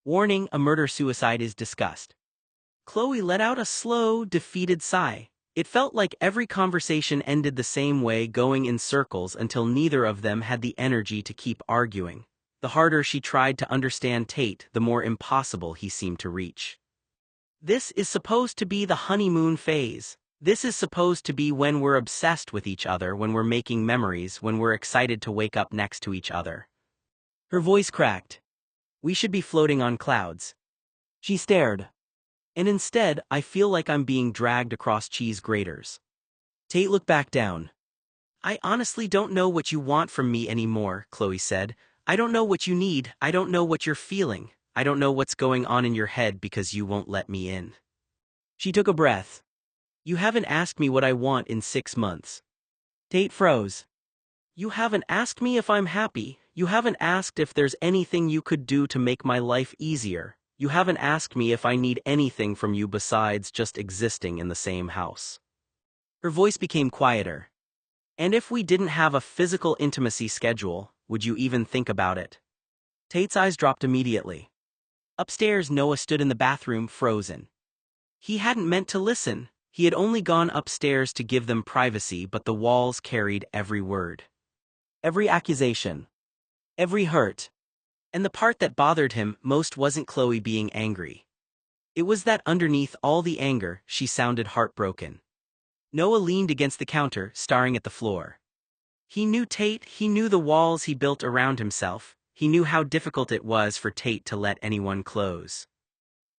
Warning, a murder-suicide is discussed. Chloe let out a slow, defeated sigh. It felt like every conversation ended the same way, going in circles until neither of them had the energy to keep arguing. The harder she tried to understand Tate, the more impossible he seemed to reach. This is supposed to be the honeymoon phase. This is supposed to be when we're obsessed with each other, when we're making memories, when we're excited to wake up next to each other. Her voice cracked. We should be floating on clouds. She stared. And instead, I feel like I'm being dragged across cheese graters. Tate looked back down. I honestly don't know what you want from me anymore, Chloe said. I don't know what you need, I don't know what you're feeling, I don't know what's going on in your head because you won't let me in. She took a breath. You haven't asked me what I want in 6 months. Tate froze. You haven't asked me if I'm happy, you haven't asked if there's anything you could do to make my life easier. You haven't asked me if I need anything from you besides just existing in the same house. Her voice became quieter. And if we didn't have a physical intimacy schedule, would you even think about it? Tate's eyes dropped immediately. Upstairs, Noah stood in the bathroom, frozen. He hadn't meant to listen. He had only gone upstairs to give them privacy, but the walls carried every word. Every accusation. Every hurt. And the part that bothered him most wasn't Chloe being angry. It was that underneath all the anger, she sounded heartbroken. Noah leaned against the counter, staring at the floor. He knew Tate, he knew the walls he built around himself, he knew how difficult it was for Tate to let anyone close.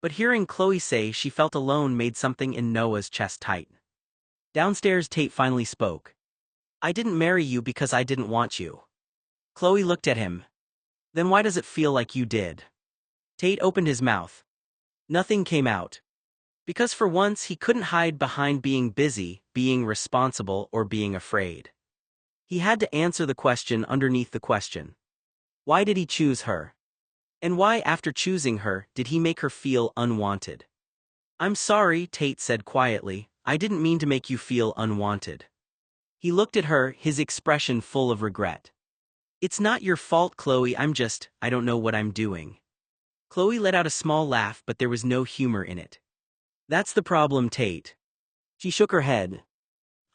But hearing Chloe say she felt alone made something in Noah's chest tight. Downstairs, Tate finally spoke. I didn't marry you because I didn't want you. Chloe looked at him. Then why does it feel like you did? Tate opened his mouth. Nothing came out. Because for once he couldn't hide behind being busy, being responsible, or being afraid. He had to answer the question underneath the question. Why did he choose her? And why, after choosing her, did he make her feel unwanted? I'm sorry, Tate said quietly, I didn't mean to make you feel unwanted. He looked at her, his expression full of regret. It's not your fault, Chloe, I don't know what I'm doing. Chloe let out a small laugh, but there was no humor in it. That's the problem, Tate. She shook her head.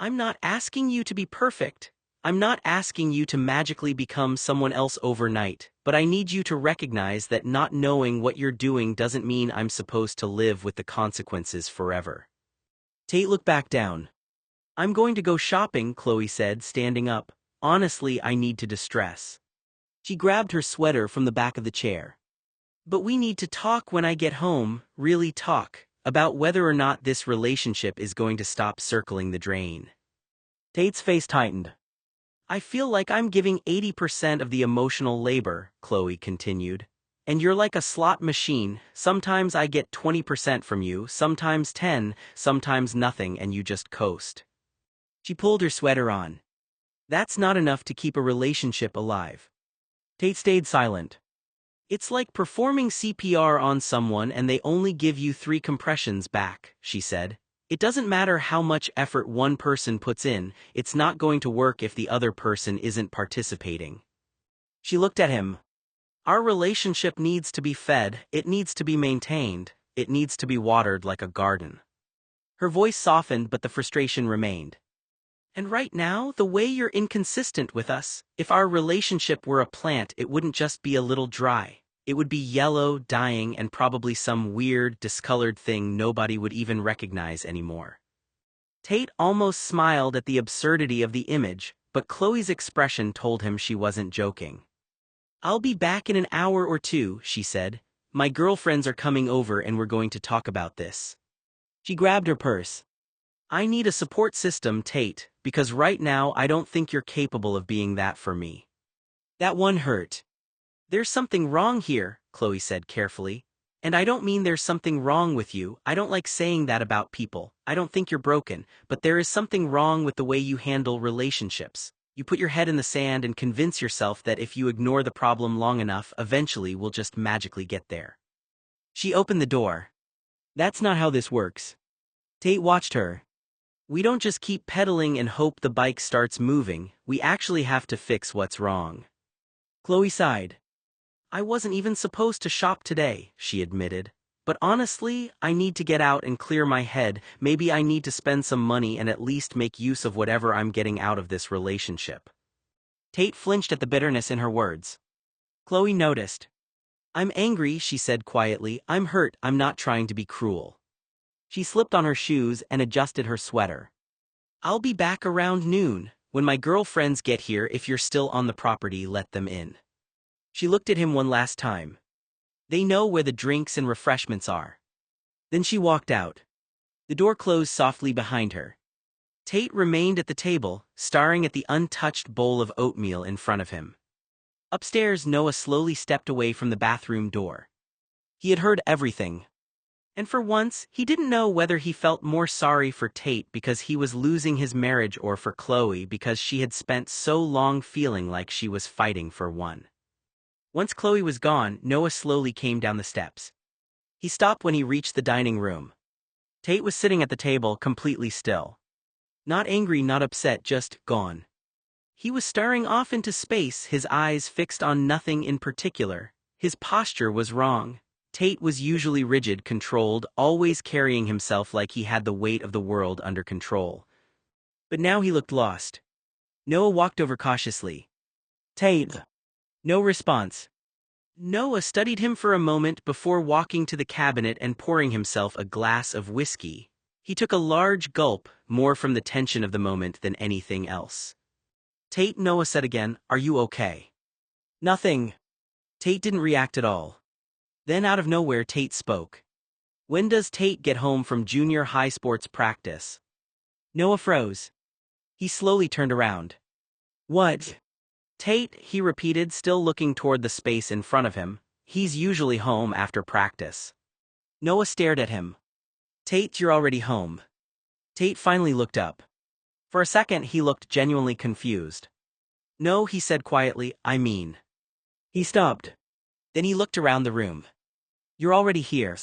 I'm not asking you to be perfect. I'm not asking you to magically become someone else overnight, but I need you to recognize that not knowing what you're doing doesn't mean I'm supposed to live with the consequences forever. Tate looked back down. I'm going to go shopping, Chloe said, standing up. Honestly, I need to distress. She grabbed her sweater from the back of the chair. But we need to talk when I get home, really talk, about whether or not this relationship is going to stop circling the drain. Tate's face tightened. I feel like I'm giving 80% of the emotional labor, Chloe continued. And you're like a slot machine, sometimes I get 20% from you, sometimes 10, sometimes nothing, and you just coast. She pulled her sweater on. That's not enough to keep a relationship alive. Tate stayed silent. It's like performing CPR on someone and they only give you 3 compressions back, she said. It doesn't matter how much effort one person puts in, it's not going to work if the other person isn't participating. She looked at him. Our relationship needs to be fed, it needs to be maintained, it needs to be watered like a garden. Her voice softened, but the frustration remained. And right now, the way you're inconsistent with us, if our relationship were a plant, it wouldn't just be a little dry. It would be yellow, dying, and probably some weird, discolored thing nobody would even recognize anymore. Tate almost smiled at the absurdity of the image, but Chloe's expression told him she wasn't joking. I'll be back in an hour or 2, she said. My girlfriends are coming over and we're going to talk about this. She grabbed her purse. I need a support system, Tate, because right now I don't think you're capable of being that for me. That one hurt. There's something wrong here, Chloe said carefully. And I don't mean there's something wrong with you, I don't like saying that about people, I don't think you're broken, but there is something wrong with the way you handle relationships. You put your head in the sand and convince yourself that if you ignore the problem long enough, eventually we'll just magically get there. She opened the door. That's not how this works. Tate watched her. We don't just keep pedaling and hope the bike starts moving, we actually have to fix what's wrong. Chloe sighed. I wasn't even supposed to shop today, she admitted. But honestly, I need to get out and clear my head. Maybe I need to spend some money and at least make use of whatever I'm getting out of this relationship. Tate flinched at the bitterness in her words. Chloe noticed. I'm angry, she said quietly. I'm hurt, I'm not trying to be cruel. She slipped on her shoes and adjusted her sweater. I'll be back around noon. When my girlfriends get here, if you're still on the property, let them in. She looked at him one last time. They know where the drinks and refreshments are. Then she walked out. The door closed softly behind her. Tate remained at the table, staring at the untouched bowl of oatmeal in front of him. Upstairs, Noah slowly stepped away from the bathroom door. He had heard everything. And for once, he didn't know whether he felt more sorry for Tate because he was losing his marriage or for Chloe because she had spent so long feeling like she was fighting for one. Once Chloe was gone, Noah slowly came down the steps. He stopped when he reached the dining room. Tate was sitting at the table, completely still. Not angry, not upset, just gone. He was staring off into space, his eyes fixed on nothing in particular. His posture was wrong. Tate was usually rigid, controlled, always carrying himself like he had the weight of the world under control. But now he looked lost. Noah walked over cautiously. Tate. No response. Noah studied him for a moment before walking to the cabinet and pouring himself a glass of whiskey. He took a large gulp, more from the tension of the moment than anything else. Tate, Noah said again, are you okay? Nothing. Tate didn't react at all. Then out of nowhere Tate spoke. When does Tate get home from junior high sports practice? Noah froze. He slowly turned around. What? Tate, he repeated, still looking toward the space in front of him. He's usually home after practice. Noah stared at him. Tate, you're already home. Tate finally looked up. For a second he looked genuinely confused. No, he said quietly, I mean. He stopped. Then he looked around the room. You're already here.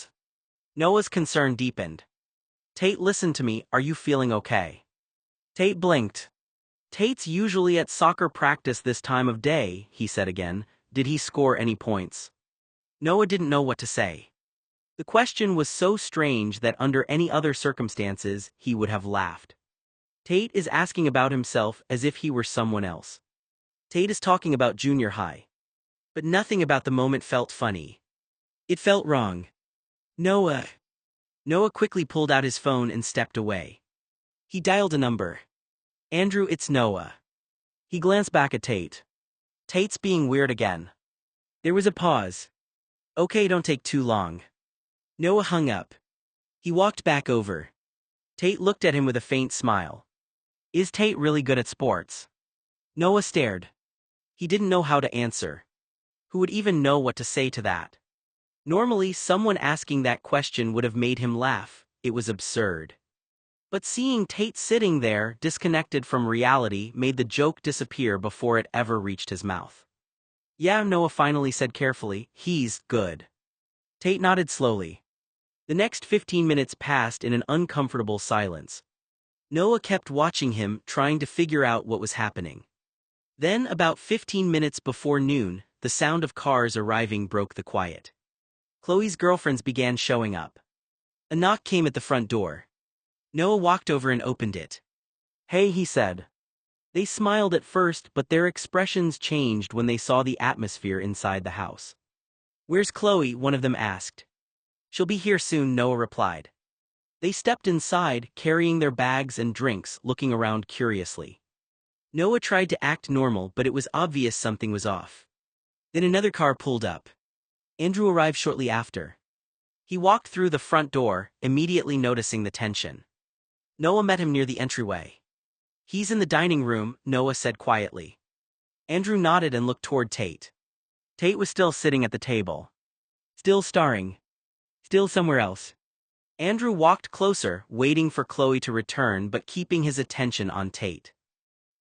Noah's concern deepened. Tate, listen to me, are you feeling okay? Tate blinked. Tate's usually at soccer practice this time of day, he said again. Did he score any points? Noah didn't know what to say. The question was so strange that under any other circumstances he would have laughed. Tate is asking about himself as if he were someone else. Tate is talking about junior high. But nothing about the moment felt funny. It felt wrong. Noah. Noah quickly pulled out his phone and stepped away. He dialed a number. Andrew, it's Noah. He glanced back at Tate. Tate's being weird again. There was a pause. Okay, don't take too long. Noah hung up. He walked back over. Tate looked at him with a faint smile. Is Tate really good at sports? Noah stared. He didn't know how to answer. Who would even know what to say to that? Normally, someone asking that question would have made him laugh. It was absurd. But seeing Tate sitting there, disconnected from reality, made the joke disappear before it ever reached his mouth. Yeah, Noah finally said carefully, he's good. Tate nodded slowly. The next 15 minutes passed in an uncomfortable silence. Noah kept watching him, trying to figure out what was happening. Then, about 15 minutes before noon, the sound of cars arriving broke the quiet. Chloe's girlfriends began showing up. A knock came at the front door. Noah walked over and opened it. Hey, he said. They smiled at first, but their expressions changed when they saw the atmosphere inside the house. Where's Chloe? One of them asked. She'll be here soon, Noah replied. They stepped inside, carrying their bags and drinks, looking around curiously. Noah tried to act normal, but it was obvious something was off. Then another car pulled up. Andrew arrived shortly after. He walked through the front door, immediately noticing the tension. Noah met him near the entryway. He's in the dining room, Noah said quietly. Andrew nodded and looked toward Tate. Tate was still sitting at the table. Still staring. Still somewhere else. Andrew walked closer, waiting for Chloe to return but keeping his attention on Tate.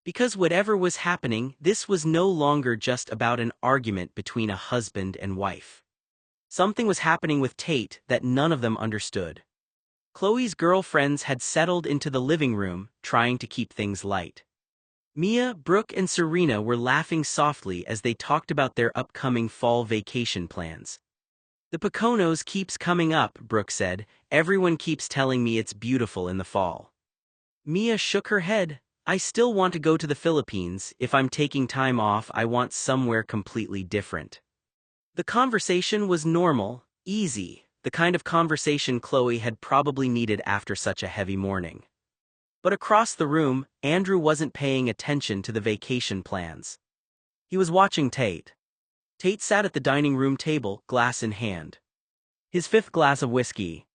Because whatever was happening, this was no longer just about an argument between a husband and wife. Something was happening with Tate that none of them understood. Chloe's girlfriends had settled into the living room, trying to keep things light. Mia, Brooke, and Serena were laughing softly as they talked about their upcoming fall vacation plans. The Poconos keeps coming up, Brooke said. Everyone keeps telling me it's beautiful in the fall. Mia shook her head. I still want to go to the Philippines. If I'm taking time off, I want somewhere completely different. The conversation was normal, easy, the kind of conversation Chloe had probably needed after such a heavy morning. But across the room, Andrew wasn't paying attention to the vacation plans. He was watching Tate. Tate sat at the dining room table, glass in hand. His fifth glass of whiskey.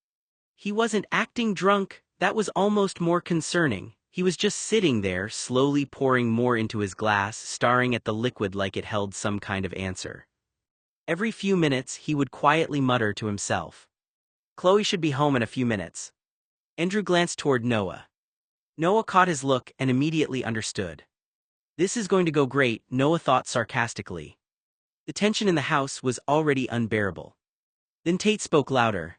He wasn't acting drunk, that was almost more concerning. He was just sitting there, slowly pouring more into his glass, staring at the liquid like it held some kind of answer. Every few minutes, he would quietly mutter to himself. Chloe should be home in a few minutes. Andrew glanced toward Noah. Noah caught his look and immediately understood. This is going to go great, Noah thought sarcastically. The tension in the house was already unbearable. Then Tate spoke louder.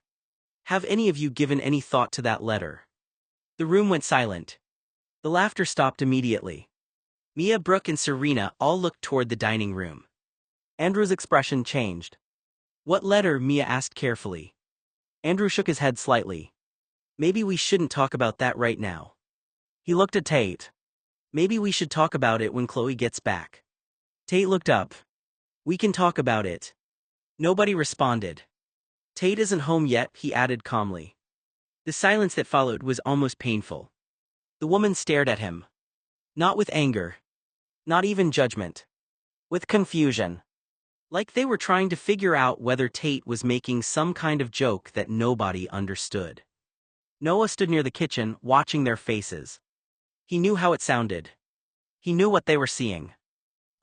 Have any of you given any thought to that letter? The room went silent. The laughter stopped immediately. Mia, Brooke, and Serena all looked toward the dining room. Andrew's expression changed. What letter? Mia asked carefully. Andrew shook his head slightly. Maybe we shouldn't talk about that right now. He looked at Tate. Maybe we should talk about it when Chloe gets back. Tate looked up. We can talk about it. Nobody responded. Tate isn't home yet, he added calmly. The silence that followed was almost painful. The woman stared at him. Not with anger. Not even judgment. With confusion. Like they were trying to figure out whether Tate was making some kind of joke that nobody understood. Noah stood near the kitchen, watching their faces. He knew how it sounded. He knew what they were seeing.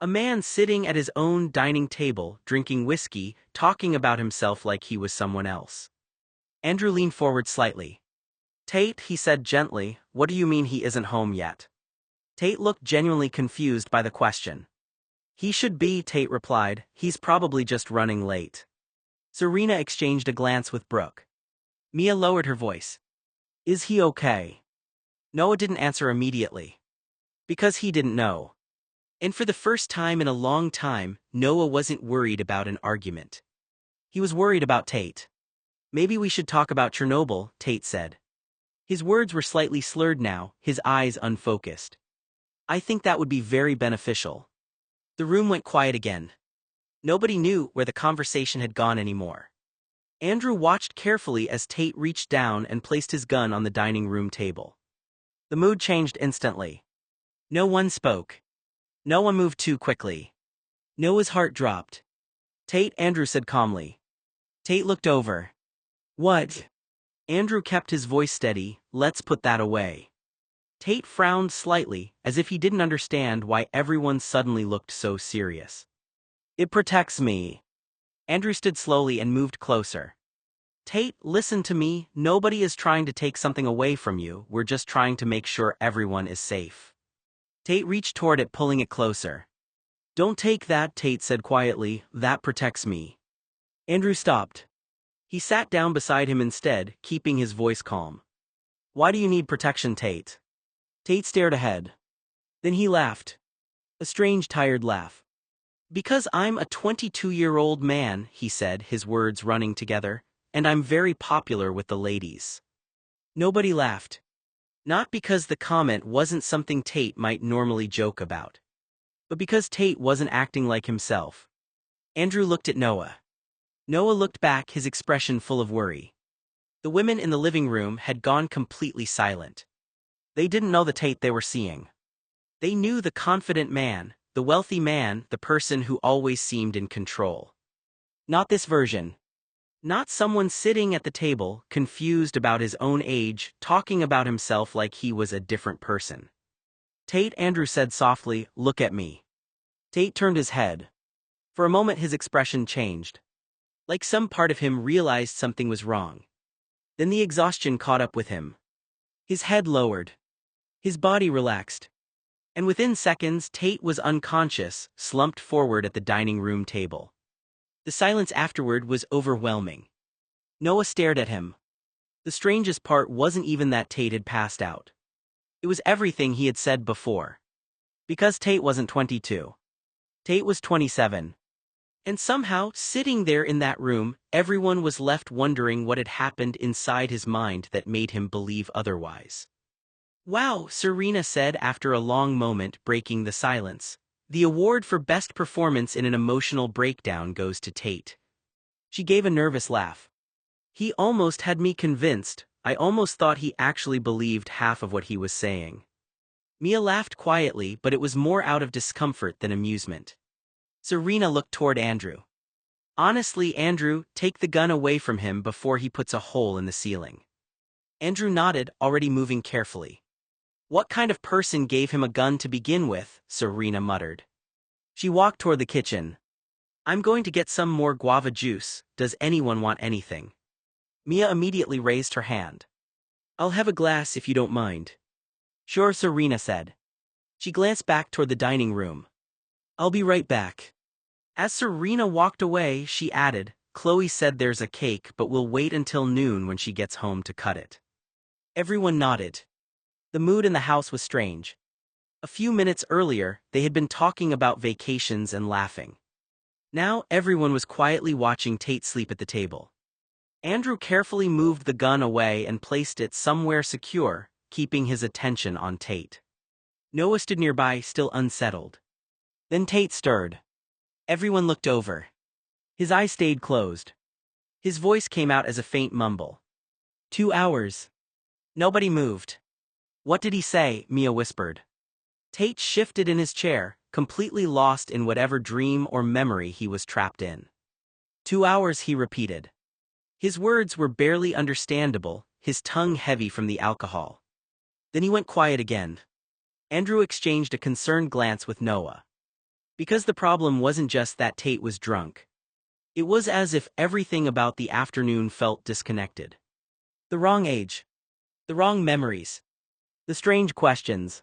A man sitting at his own dining table, drinking whiskey, talking about himself like he was someone else. Andrew leaned forward slightly. Tate, he said gently, what do you mean he isn't home yet? Tate looked genuinely confused by the question. He should be, Tate replied, he's probably just running late. Serena exchanged a glance with Brooke. Mia lowered her voice. Is he okay? Noah didn't answer immediately. Because he didn't know. And for the first time in a long time, Noah wasn't worried about an argument. He was worried about Tate. Maybe we should talk about Chernobyl, Tate said. His words were slightly slurred now, his eyes unfocused. I think that would be very beneficial. The room went quiet again. Nobody knew where the conversation had gone anymore. Andrew watched carefully as Tate reached down and placed his gun on the dining room table. The mood changed instantly. No one spoke. No one moved too quickly. Noah's heart dropped. Tate, Andrew said calmly. Tate looked over. What? Andrew kept his voice steady, let's put that away. Tate frowned slightly, as if he didn't understand why everyone suddenly looked so serious. It protects me. Andrew stood slowly and moved closer. Tate, listen to me, nobody is trying to take something away from you, we're just trying to make sure everyone is safe. Tate reached toward it, pulling it closer. Don't take that, Tate said quietly, that protects me. Andrew stopped. He sat down beside him instead, keeping his voice calm. Why do you need protection, Tate? Tate stared ahead. Then he laughed. A strange, tired laugh. Because I'm a 22-year-old man, he said, his words running together, and I'm very popular with the ladies. Nobody laughed. Not because the comment wasn't something Tate might normally joke about, but because Tate wasn't acting like himself. Andrew looked at Noah. Noah looked back, his expression full of worry. The women in the living room had gone completely silent. They didn't know the Tate they were seeing. They knew the confident man, the wealthy man, the person who always seemed in control. Not this version. Not someone sitting at the table, confused about his own age, talking about himself like he was a different person. Tate, Andrew said softly, look at me. Tate turned his head. For a moment his expression changed. Like some part of him realized something was wrong. Then the exhaustion caught up with him. His head lowered. His body relaxed. And within seconds Tate was unconscious, slumped forward at the dining room table. The silence afterward was overwhelming. Noah stared at him. The strangest part wasn't even that Tate had passed out. It was everything he had said before. Because Tate wasn't 22. Tate was 27. And somehow, sitting there in that room, everyone was left wondering what had happened inside his mind that made him believe otherwise. Wow, Serena said after a long moment, breaking the silence. The award for best performance in an emotional breakdown goes to Tate. She gave a nervous laugh. He almost had me convinced. I almost thought he actually believed half of what he was saying. Mia laughed quietly, but it was more out of discomfort than amusement. Serena looked toward Andrew. Honestly, Andrew, take the gun away from him before he puts a hole in the ceiling. Andrew nodded, already moving carefully. What kind of person gave him a gun to begin with? Serena muttered. She walked toward the kitchen. I'm going to get some more guava juice. Does anyone want anything? Mia immediately raised her hand. I'll have a glass if you don't mind. Sure, Serena said. She glanced back toward the dining room. I'll be right back. As Serena walked away, she added, Chloe said there's a cake, but we'll wait until noon when she gets home to cut it. Everyone nodded. The mood in the house was strange. A few minutes earlier, they had been talking about vacations and laughing. Now, everyone was quietly watching Tate sleep at the table. Andrew carefully moved the gun away and placed it somewhere secure, keeping his attention on Tate. Noah stood nearby, still unsettled. Then Tate stirred. Everyone looked over. His eyes stayed closed. His voice came out as a faint mumble. 2 hours. Nobody moved. What did he say? Mia whispered. Tate shifted in his chair, completely lost in whatever dream or memory he was trapped in. 2 hours, he repeated. His words were barely understandable, his tongue heavy from the alcohol. Then he went quiet again. Andrew exchanged a concerned glance with Noah. Because the problem wasn't just that Tate was drunk. It was as if everything about the afternoon felt disconnected. The wrong age. The wrong memories. The strange questions.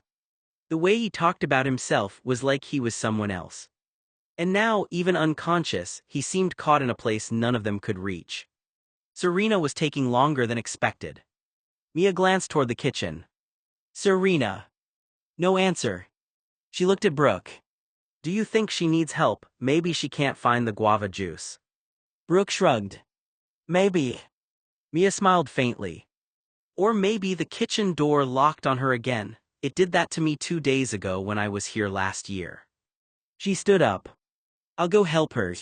The way he talked about himself was like he was someone else. And now, even unconscious, he seemed caught in a place none of them could reach. Serena was taking longer than expected. Mia glanced toward the kitchen. Serena. No answer. She looked at Brooke. Do you think she needs help? Maybe she can't find the guava juice. Brooke shrugged. Maybe. Mia smiled faintly. Or maybe the kitchen door locked on her again. It did that to me 2 days ago when I was here last year. She stood up. I'll go help her.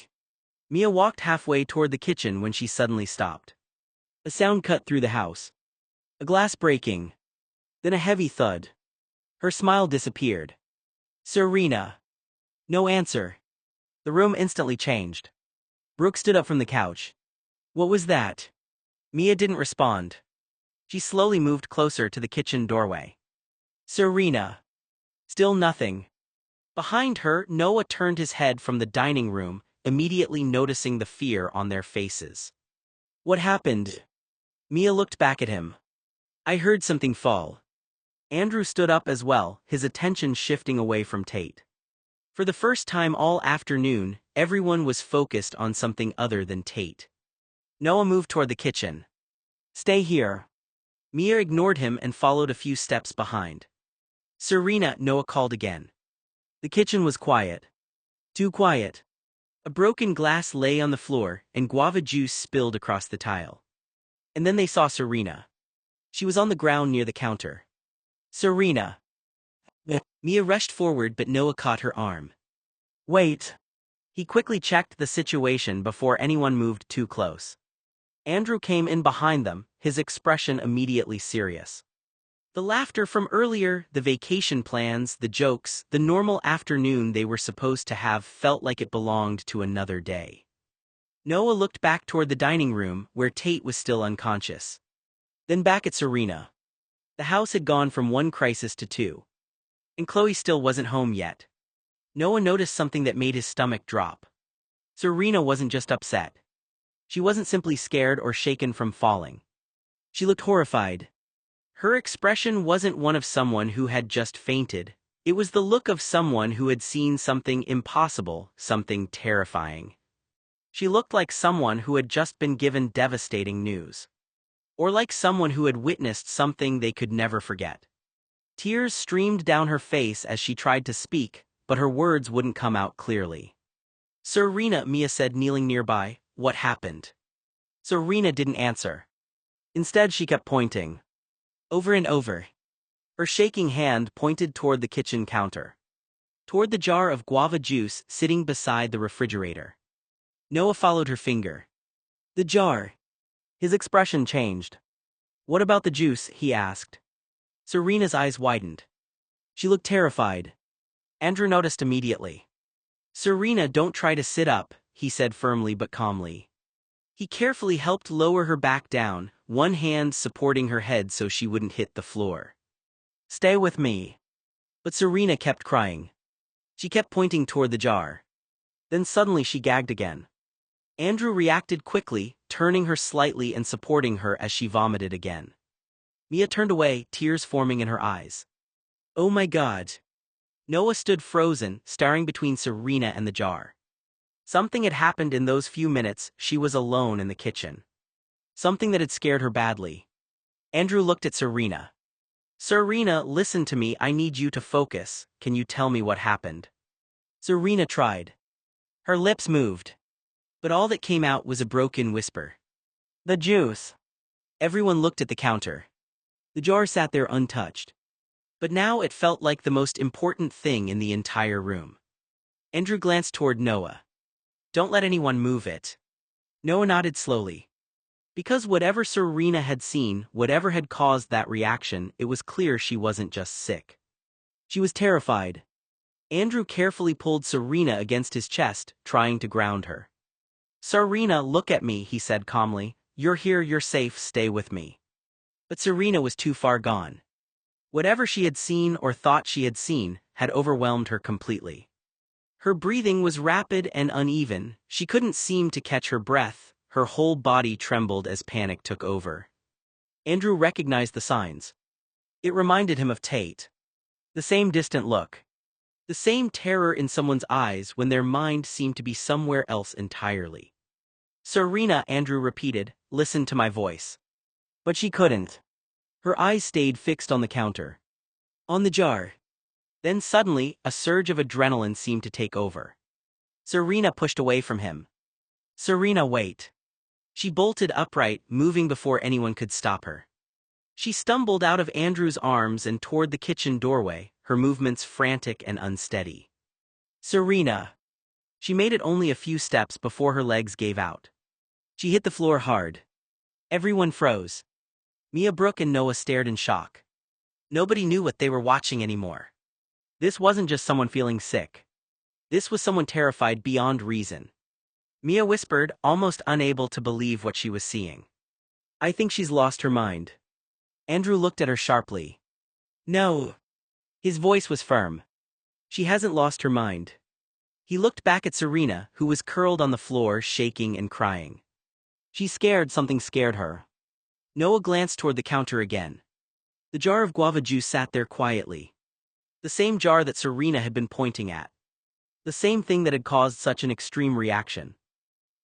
Mia walked halfway toward the kitchen when she suddenly stopped. A sound cut through the house. A glass breaking. Then a heavy thud. Her smile disappeared. Serena. No answer. The room instantly changed. Brooke stood up from the couch. What was that? Mia didn't respond. She slowly moved closer to the kitchen doorway. Serena. Still nothing. Behind her, Noah turned his head from the dining room, immediately noticing the fear on their faces. What happened? Mia looked back at him. I heard something fall. Andrew stood up as well, his attention shifting away from Tate. For the first time all afternoon, everyone was focused on something other than Tate. Noah moved toward the kitchen. Stay here. Mia ignored him and followed a few steps behind. Serena, Noah called again. The kitchen was quiet. Too quiet. A broken glass lay on the floor, and guava juice spilled across the tile. And then they saw Serena. She was on the ground near the counter. Serena. Mia rushed forward, but Noah caught her arm. Wait. He quickly checked the situation before anyone moved too close. Andrew came in behind them, his expression immediately serious. The laughter from earlier, the vacation plans, the jokes, the normal afternoon they were supposed to have felt like it belonged to another day. Noah looked back toward the dining room, where Tate was still unconscious. Then back at Serena. The house had gone from one crisis to two. And Chloe still wasn't home yet. Noah noticed something that made his stomach drop. Serena wasn't just upset. She wasn't simply scared or shaken from falling. She looked horrified. Her expression wasn't one of someone who had just fainted. It was the look of someone who had seen something impossible, something terrifying. She looked like someone who had just been given devastating news. Or like someone who had witnessed something they could never forget. Tears streamed down her face as she tried to speak, but her words wouldn't come out clearly. Serena, Mia said, kneeling nearby. What happened? Serena didn't answer. Instead, she kept pointing. Over and over. Her shaking hand pointed toward the kitchen counter. Toward the jar of guava juice sitting beside the refrigerator. Noah followed her finger. The jar. His expression changed. What about the juice? He asked. Serena's eyes widened. She looked terrified. Andrew noticed immediately. Serena, don't try to sit up, he said firmly but calmly. He carefully helped lower her back down, one hand supporting her head so she wouldn't hit the floor. Stay with me. But Serena kept crying. She kept pointing toward the jar. Then suddenly she gagged again. Andrew reacted quickly, turning her slightly and supporting her as she vomited again. Mia turned away, tears forming in her eyes. Oh my God. Noah stood frozen, staring between Serena and the jar. Something had happened in those few minutes she was alone in the kitchen. Something that had scared her badly. Andrew looked at Serena. Serena, listen to me, I need you to focus, can you tell me what happened? Serena tried. Her lips moved. But all that came out was a broken whisper. The juice. Everyone looked at the counter. The jar sat there untouched. But now it felt like the most important thing in the entire room. Andrew glanced toward Noah. Don't let anyone move it. Noah nodded slowly. Because whatever Serena had seen, whatever had caused that reaction, it was clear she wasn't just sick. She was terrified. Andrew carefully pulled Serena against his chest, trying to ground her. Serena, look at me, he said calmly. You're here, you're safe, stay with me. But Serena was too far gone. Whatever she had seen or thought she had seen had overwhelmed her completely. Her breathing was rapid and uneven, she couldn't seem to catch her breath, her whole body trembled as panic took over. Andrew recognized the signs. It reminded him of Tate. The same distant look. The same terror in someone's eyes when their mind seemed to be somewhere else entirely. Serena, Andrew repeated, listen to my voice. But she couldn't. Her eyes stayed fixed on the counter. On the jar. Then suddenly, a surge of adrenaline seemed to take over. Serena pushed away from him. Serena, wait. She bolted upright, moving before anyone could stop her. She stumbled out of Andrew's arms and toward the kitchen doorway, her movements frantic and unsteady. Serena. She made it only a few steps before her legs gave out. She hit the floor hard. Everyone froze. Mia, Brooke and Noah stared in shock. Nobody knew what they were watching anymore. This wasn't just someone feeling sick. This was someone terrified beyond reason. Mia whispered, almost unable to believe what she was seeing. I think she's lost her mind. Andrew looked at her sharply. No. His voice was firm. She hasn't lost her mind. He looked back at Serena, who was curled on the floor, shaking and crying. She's scared, something scared her. Noah glanced toward the counter again. The jar of guava juice sat there quietly. The same jar that Serena had been pointing at. The same thing that had caused such an extreme reaction.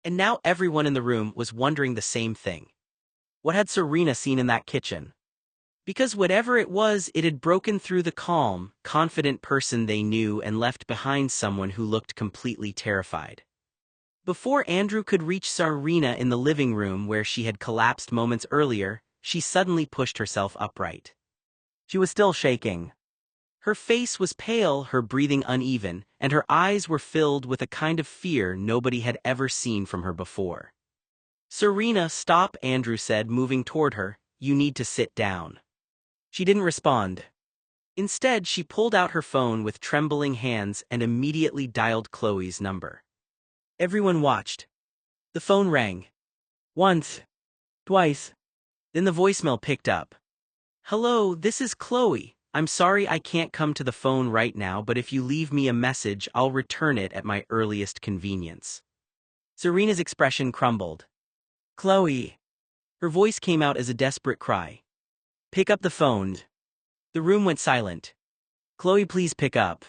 And now everyone in the room was wondering the same thing. What had Serena seen in that kitchen? Because whatever it was, it had broken through the calm, confident person they knew and left behind someone who looked completely terrified. Before Andrew could reach Serena in the living room where she had collapsed moments earlier, she suddenly pushed herself upright. She was still shaking. Her face was pale, her breathing uneven, and her eyes were filled with a kind of fear nobody had ever seen from her before. Serena, stop, Andrew said, moving toward her. You need to sit down. She didn't respond. Instead, she pulled out her phone with trembling hands and immediately dialed Chloe's number. Everyone watched. The phone rang. Once. Twice. Then the voicemail picked up. Hello, this is Chloe. I'm sorry I can't come to the phone right now, but if you leave me a message, I'll return it at my earliest convenience. Serena's expression crumbled. Chloe. Her voice came out as a desperate cry. Pick up the phone. The room went silent. Chloe, please pick up.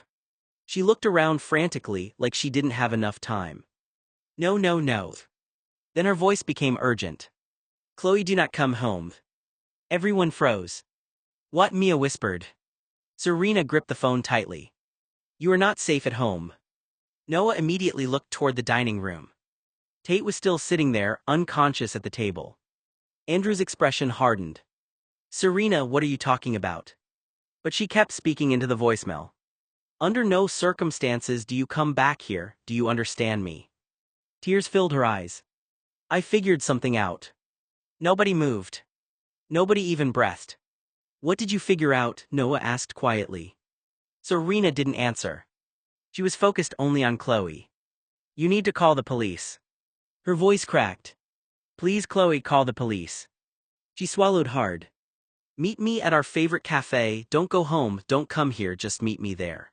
She looked around frantically, like she didn't have enough time. No, no, no. Then her voice became urgent. Chloe, do not come home. Everyone froze. What? Mia whispered. Serena gripped the phone tightly. You are not safe at home. Noah immediately looked toward the dining room. Tate was still sitting there, unconscious at the table. Andrew's expression hardened. Serena, what are you talking about? But she kept speaking into the voicemail. Under no circumstances do you come back here, do you understand me? Tears filled her eyes. I figured something out. Nobody moved. Nobody even breathed. What did you figure out? Noah asked quietly. Serena didn't answer. She was focused only on Chloe. You need to call the police. Her voice cracked. Please, Chloe, call the police. She swallowed hard. Meet me at our favorite cafe, don't go home, don't come here, just meet me there.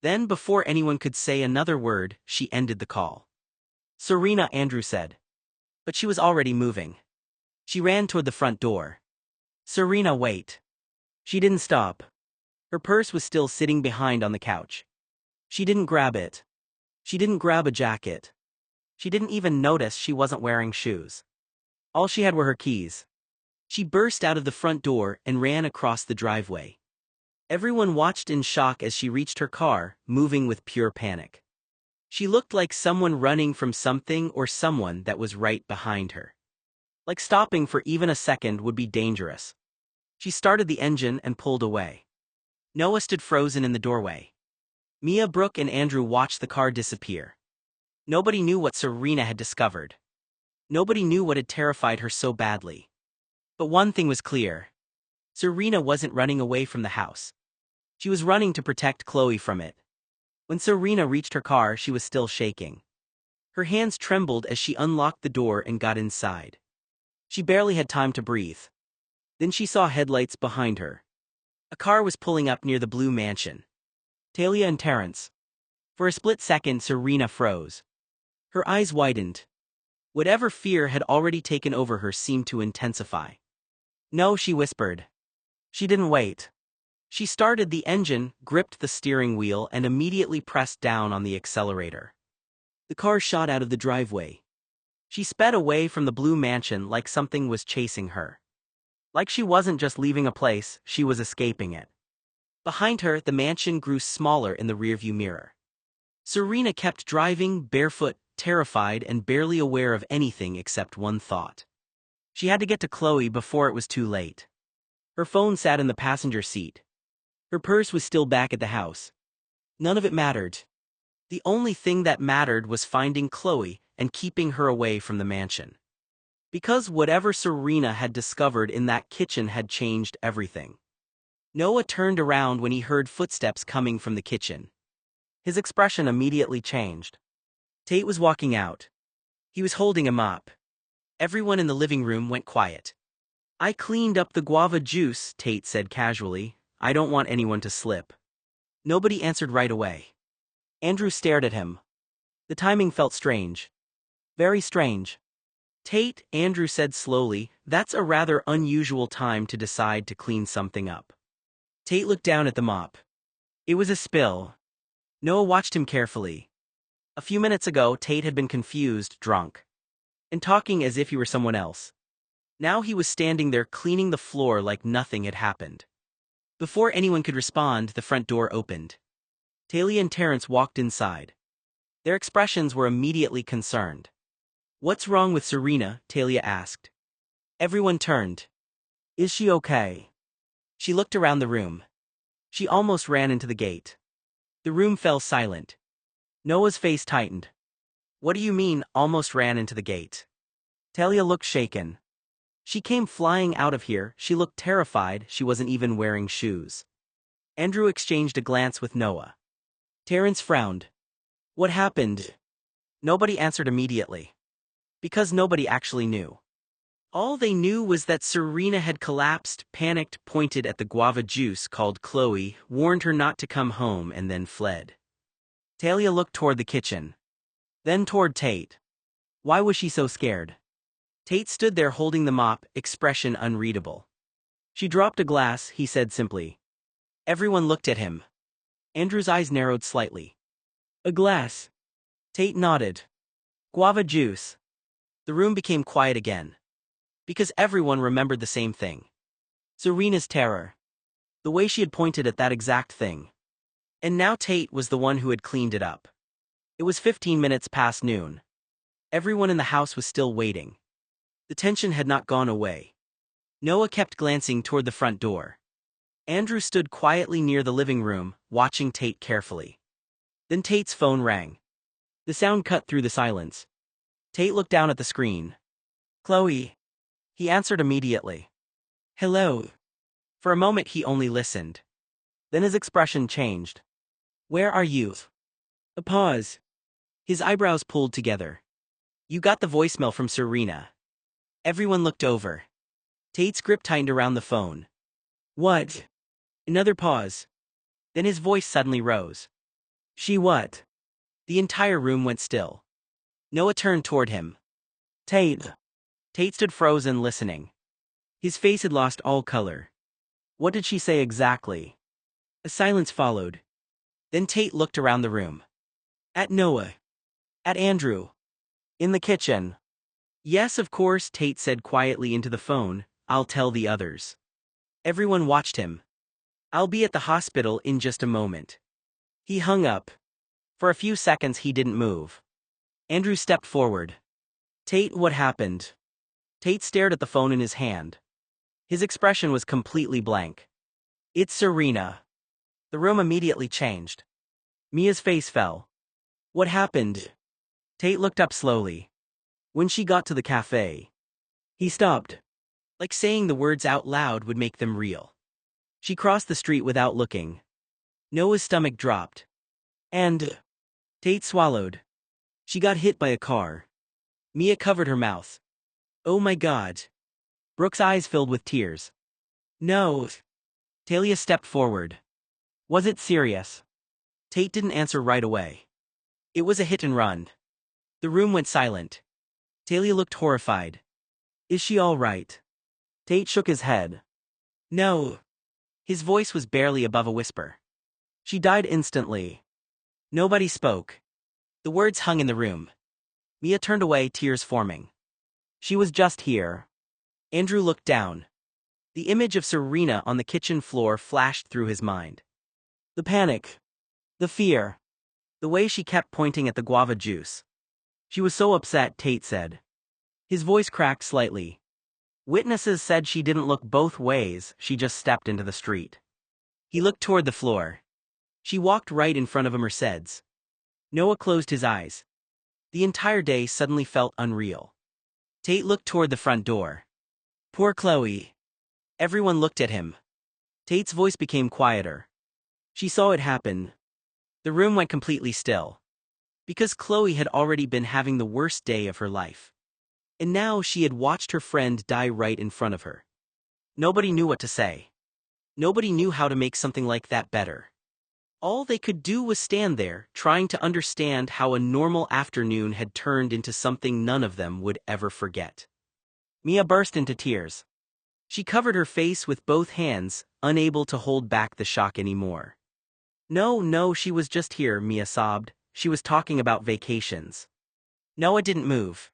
Then, before anyone could say another word, she ended the call. Serena, Andrew said. But she was already moving. She ran toward the front door. Serena, wait. She didn't stop. Her purse was still sitting behind on the couch. She didn't grab it. She didn't grab a jacket. She didn't even notice she wasn't wearing shoes. All she had were her keys. She burst out of the front door and ran across the driveway. Everyone watched in shock as she reached her car, moving with pure panic. She looked like someone running from something or someone that was right behind her. Like stopping for even a second would be dangerous. She started the engine and pulled away. Noah stood frozen in the doorway. Mia, Brooke, and Andrew watched the car disappear. Nobody knew what Serena had discovered. Nobody knew what had terrified her so badly. But one thing was clear. Serena wasn't running away from the house. She was running to protect Chloe from it. When Serena reached her car, she was still shaking. Her hands trembled as she unlocked the door and got inside. She barely had time to breathe. Then she saw headlights behind her. A car was pulling up near the blue mansion. Talia and Terrence. For a split second, Serena froze. Her eyes widened. Whatever fear had already taken over her seemed to intensify. No, she whispered. She didn't wait. She started the engine, gripped the steering wheel, and immediately pressed down on the accelerator. The car shot out of the driveway. She sped away from the blue mansion like something was chasing her. Like she wasn't just leaving a place, she was escaping it. Behind her, the mansion grew smaller in the rearview mirror. Serena kept driving, barefoot, terrified, and barely aware of anything except one thought. She had to get to Chloe before it was too late. Her phone sat in the passenger seat. Her purse was still back at the house. None of it mattered. The only thing that mattered was finding Chloe and keeping her away from the mansion. Because whatever Serena had discovered in that kitchen had changed everything. Noah turned around when he heard footsteps coming from the kitchen. His expression immediately changed. Tate was walking out. He was holding a mop. Everyone in the living room went quiet. I cleaned up the guava juice, Tate said casually. I don't want anyone to slip. Nobody answered right away. Andrew stared at him. The timing felt strange. Very strange. Tate, Andrew said slowly, that's a rather unusual time to decide to clean something up. Tate looked down at the mop. It was a spill. Noah watched him carefully. A few minutes ago, Tate had been confused, drunk, and talking as if he were someone else. Now he was standing there cleaning the floor like nothing had happened. Before anyone could respond, the front door opened. Talia and Terrence walked inside. Their expressions were immediately concerned. What's wrong with Serena? Talia asked. Everyone turned. Is she okay? She looked around the room. She almost ran into the gate. The room fell silent. Noah's face tightened. What do you mean, almost ran into the gate? Talia looked shaken. She came flying out of here, she looked terrified, she wasn't even wearing shoes. Andrew exchanged a glance with Noah. Terrence frowned. What happened? Nobody answered immediately. Because nobody actually knew. All they knew was that Serena had collapsed, panicked, pointed at the guava juice, called Chloe, warned her not to come home, and then fled. Talia looked toward the kitchen. Then toward Tate. Why was she so scared? Tate stood there holding the mop, expression unreadable. She dropped a glass, he said simply. Everyone looked at him. Andrew's eyes narrowed slightly. A glass. Tate nodded. Guava juice. The room became quiet again. Because everyone remembered the same thing. Serena's terror. the way she had pointed at that exact thing. And now Tate was the one who had cleaned it up. It was 15 minutes past noon. Everyone in the house was still waiting. The tension had not gone away. Noah kept glancing toward the front door. Andrew stood quietly near the living room, watching Tate carefully. Then Tate's phone rang. The sound cut through the silence. Tate looked down at the screen. "Chloe." He answered immediately. "Hello." For a moment he only listened. Then his expression changed. "Where are you?" A pause. His eyebrows pulled together. "You got the voicemail from Serena." Everyone looked over. Tate's grip tightened around the phone. "What?" Another pause. Then his voice suddenly rose. "She what?" The entire room went still. Noah turned toward him. "Tate." Tate stood frozen, listening. His face had lost all color. What did she say exactly? A silence followed. Then Tate looked around the room. At Noah. At Andrew. In the kitchen. "Yes, of course," Tate said quietly into the phone. "I'll tell the others." Everyone watched him. "I'll be at the hospital in just a moment." He hung up. For a few seconds he didn't move. Andrew stepped forward. "Tate, what happened?" Tate stared at the phone in his hand. His expression was completely blank. "It's Serena." The room immediately changed. Mia's face fell. "What happened?" Tate looked up slowly. "When she got to the cafe." He stopped. Like saying the words out loud would make them real. "She crossed the street without looking." Noah's stomach dropped. "And?" Tate swallowed. "She got hit by a car." Mia covered her mouth. "Oh my God." Brooke's eyes filled with tears. "No." Talia stepped forward. "Was it serious?" Tate didn't answer right away. "It was a hit and run." The room went silent. Talia looked horrified. "Is she all right?" Tate shook his head. "No." His voice was barely above a whisper. "She died instantly." Nobody spoke. The words hung in the room. Mia turned away, tears forming. "She was just here." Andrew looked down. The image of Serena on the kitchen floor flashed through his mind. The panic. The fear. The way she kept pointing at the guava juice. "She was so upset," Tate said. His voice cracked slightly. "Witnesses said she didn't look both ways, she just stepped into the street." He looked toward the floor. "She walked right in front of a Mercedes." Noah closed his eyes. The entire day suddenly felt unreal. Tate looked toward the front door. "Poor Chloe." Everyone looked at him. Tate's voice became quieter. "She saw it happen." The room went completely still. Because Chloe had already been having the worst day of her life. And now she had watched her friend die right in front of her. Nobody knew what to say. Nobody knew how to make something like that better. All they could do was stand there, trying to understand how a normal afternoon had turned into something none of them would ever forget. Mia burst into tears. She covered her face with both hands, unable to hold back the shock anymore. "No, no, she was just here," Mia sobbed. "She was talking about vacations." Noah didn't move.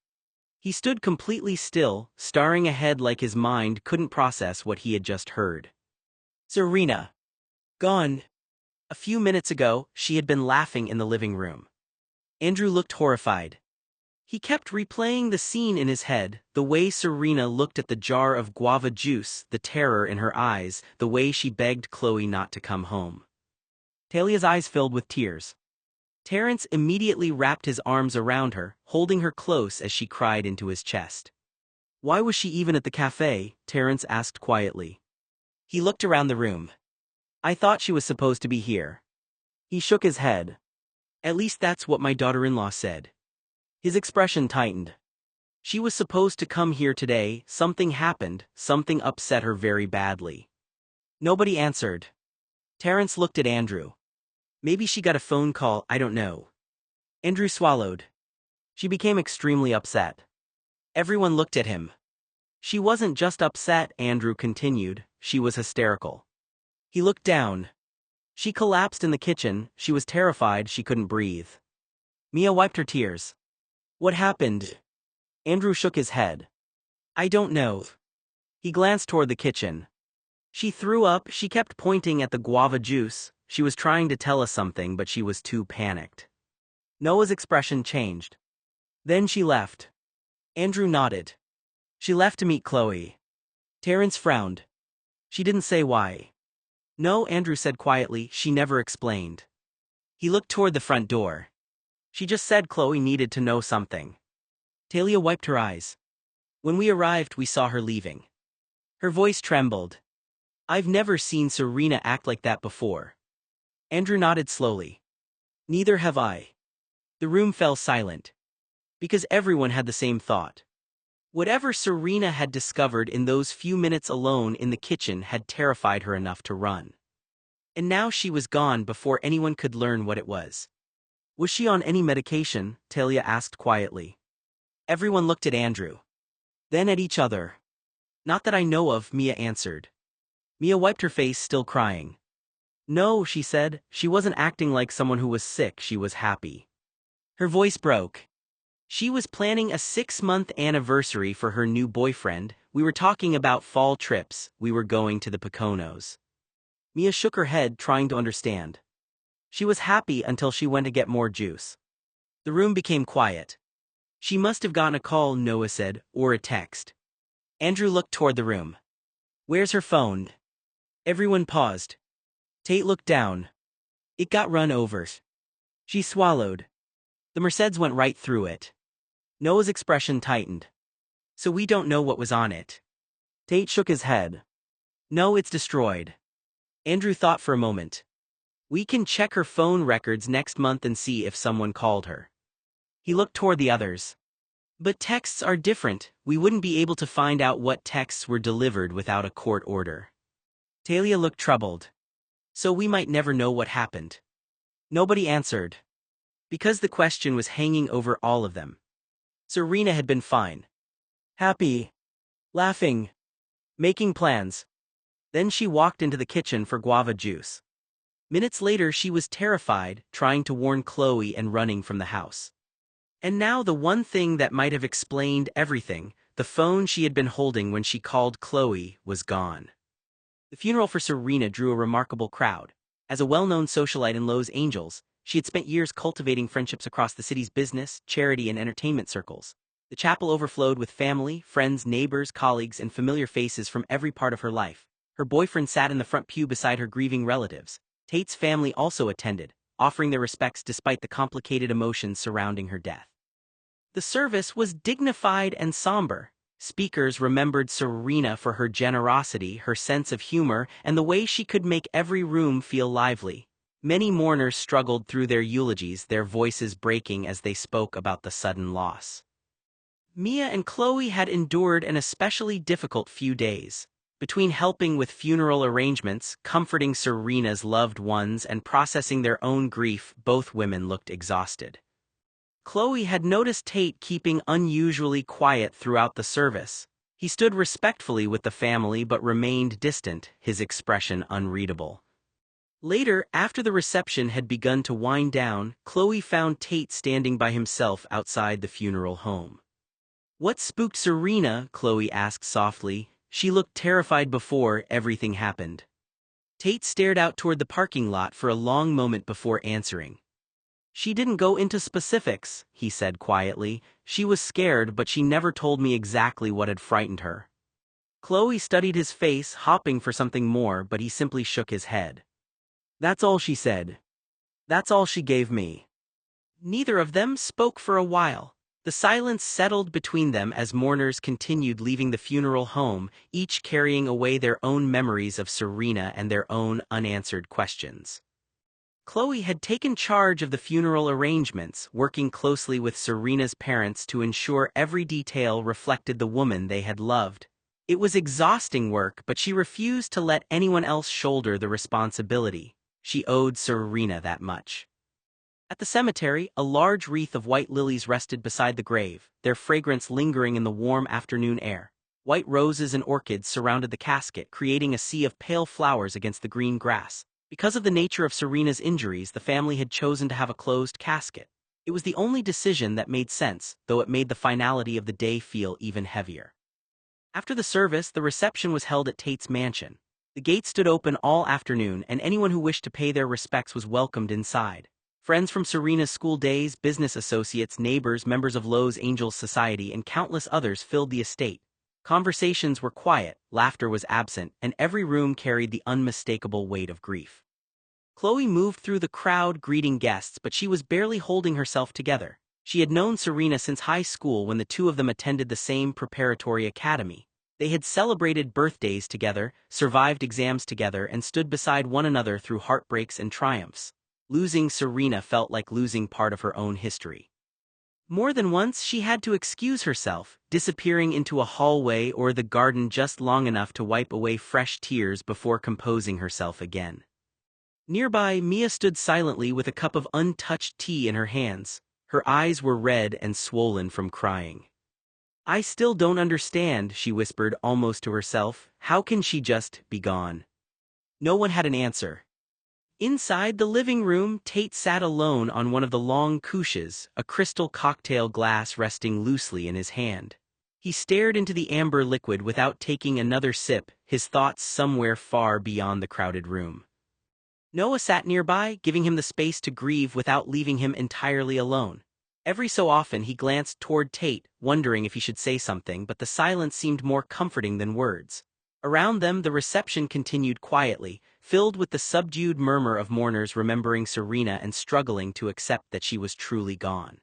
He stood completely still, staring ahead like his mind couldn't process what he had just heard. Serena. Gone. A few minutes ago, she had been laughing in the living room. Andrew looked horrified. He kept replaying the scene in his head, the way Serena looked at the jar of guava juice, the terror in her eyes, the way she begged Chloe not to come home. Talia's eyes filled with tears. Terrence immediately wrapped his arms around her, holding her close as she cried into his chest. "Why was she even at the cafe?" Terrence asked quietly. He looked around the room. "I thought she was supposed to be here." He shook his head. "At least that's what my daughter-in-law said." His expression tightened. "She was supposed to come here today, something happened, something upset her very badly." Nobody answered. Terrence looked at Andrew. "Maybe she got a phone call, I don't know." Andrew swallowed. "She became extremely upset." Everyone looked at him. "She wasn't just upset," Andrew continued, "she was hysterical." He looked down. "She collapsed in the kitchen, she was terrified, she couldn't breathe." Mia wiped her tears. "What happened?" Andrew shook his head. "I don't know." He glanced toward the kitchen. She threw up. She kept pointing at the guava juice. She was trying to tell us something, but she was too panicked. Noah's expression changed. Then she left. Andrew nodded. She left to meet Chloe. Terrence frowned. She didn't say why. No, Andrew said quietly, she never explained. He looked toward the front door. She just said Chloe needed to know something. Talia wiped her eyes. When we arrived, we saw her leaving. Her voice trembled. I've never seen Serena act like that before. Andrew nodded slowly. Neither have I. The room fell silent. Because everyone had the same thought. Whatever Serena had discovered in those few minutes alone in the kitchen had terrified her enough to run. And now she was gone before anyone could learn what it was. Was she on any medication? Talia asked quietly. Everyone looked at Andrew. Then at each other. Not that I know of, Mia answered. Mia wiped her face, still crying. No, she said, she wasn't acting like someone who was sick, she was happy. Her voice broke. She was planning a 6-month anniversary for her new boyfriend. We were talking about fall trips. We were going to the Poconos. Mia shook her head, trying to understand. She was happy until she went to get more juice. The room became quiet. She must have gotten a call, Noah said, or a text. Andrew looked toward the room. Where's her phone? Everyone paused. Tate looked down. It got run over. She swallowed. The Mercedes went right through it. Noah's expression tightened. So we don't know what was on it. Tate shook his head. No, it's destroyed. Andrew thought for a moment. We can check her phone records next month and see if someone called her. He looked toward the others. But texts are different. We wouldn't be able to find out what texts were delivered without a court order. Talia looked troubled. So we might never know what happened. Nobody answered. Because the question was hanging over all of them. Serena had been fine. Happy. Laughing. Making plans. Then she walked into the kitchen for guava juice. Minutes later she was terrified, trying to warn Chloe and running from the house. And now the one thing that might have explained everything, the phone she had been holding when she called Chloe, was gone. The funeral for Serena drew a remarkable crowd. As a well-known socialite in Los Angeles, she had spent years cultivating friendships across the city's business, charity, and entertainment circles. The chapel overflowed with family, friends, neighbors, colleagues, and familiar faces from every part of her life. Her boyfriend sat in the front pew beside her grieving relatives. Tate's family also attended, offering their respects despite the complicated emotions surrounding her death. The service was dignified and somber. Speakers remembered Serena for her generosity, her sense of humor, and the way she could make every room feel lively. Many mourners struggled through their eulogies, their voices breaking as they spoke about the sudden loss. Mia and Chloe had endured an especially difficult few days. Between helping with funeral arrangements, comforting Serena's loved ones, and processing their own grief, both women looked exhausted. Chloe had noticed Tate keeping unusually quiet throughout the service. He stood respectfully with the family but remained distant, his expression unreadable. Later, after the reception had begun to wind down, Chloe found Tate standing by himself outside the funeral home. What spooked Serena? Chloe asked softly. She looked terrified before everything happened. Tate stared out toward the parking lot for a long moment before answering. She didn't go into specifics, he said quietly. She was scared, but she never told me exactly what had frightened her. Chloe studied his face, hoping for something more, but he simply shook his head. That's all she said. That's all she gave me. Neither of them spoke for a while. The silence settled between them as mourners continued leaving the funeral home, each carrying away their own memories of Serena and their own unanswered questions. Chloe had taken charge of the funeral arrangements, working closely with Serena's parents to ensure every detail reflected the woman they had loved. It was exhausting work, but she refused to let anyone else shoulder the responsibility. She owed Serena that much. At the cemetery, a large wreath of white lilies rested beside the grave, their fragrance lingering in the warm afternoon air. White roses and orchids surrounded the casket, creating a sea of pale flowers against the green grass. Because of the nature of Serena's injuries, the family had chosen to have a closed casket. It was the only decision that made sense, though it made the finality of the day feel even heavier. After the service, the reception was held at Tate's mansion. The gate stood open all afternoon, and anyone who wished to pay their respects was welcomed inside. Friends from Serena's school days, business associates, neighbors, members of Los Angeles Society, and countless others filled the estate. Conversations were quiet, laughter was absent, and every room carried the unmistakable weight of grief. Chloe moved through the crowd greeting guests, but she was barely holding herself together. She had known Serena since high school when the two of them attended the same preparatory academy. They had celebrated birthdays together, survived exams together, and stood beside one another through heartbreaks and triumphs. Losing Serena felt like losing part of her own history. More than once she had to excuse herself, disappearing into a hallway or the garden just long enough to wipe away fresh tears before composing herself again. Nearby, Mia stood silently with a cup of untouched tea in her hands. Her eyes were red and swollen from crying. "I still don't understand," she whispered almost to herself. "How can she just be gone?" No one had an answer. Inside the living room, Tate sat alone on one of the long couches, a crystal cocktail glass resting loosely in his hand. He stared into the amber liquid without taking another sip, his thoughts somewhere far beyond the crowded room. Noah sat nearby, giving him the space to grieve without leaving him entirely alone. Every so often he glanced toward Tate, wondering if he should say something, but the silence seemed more comforting than words. Around them the reception continued quietly, filled with the subdued murmur of mourners remembering Serena and struggling to accept that she was truly gone.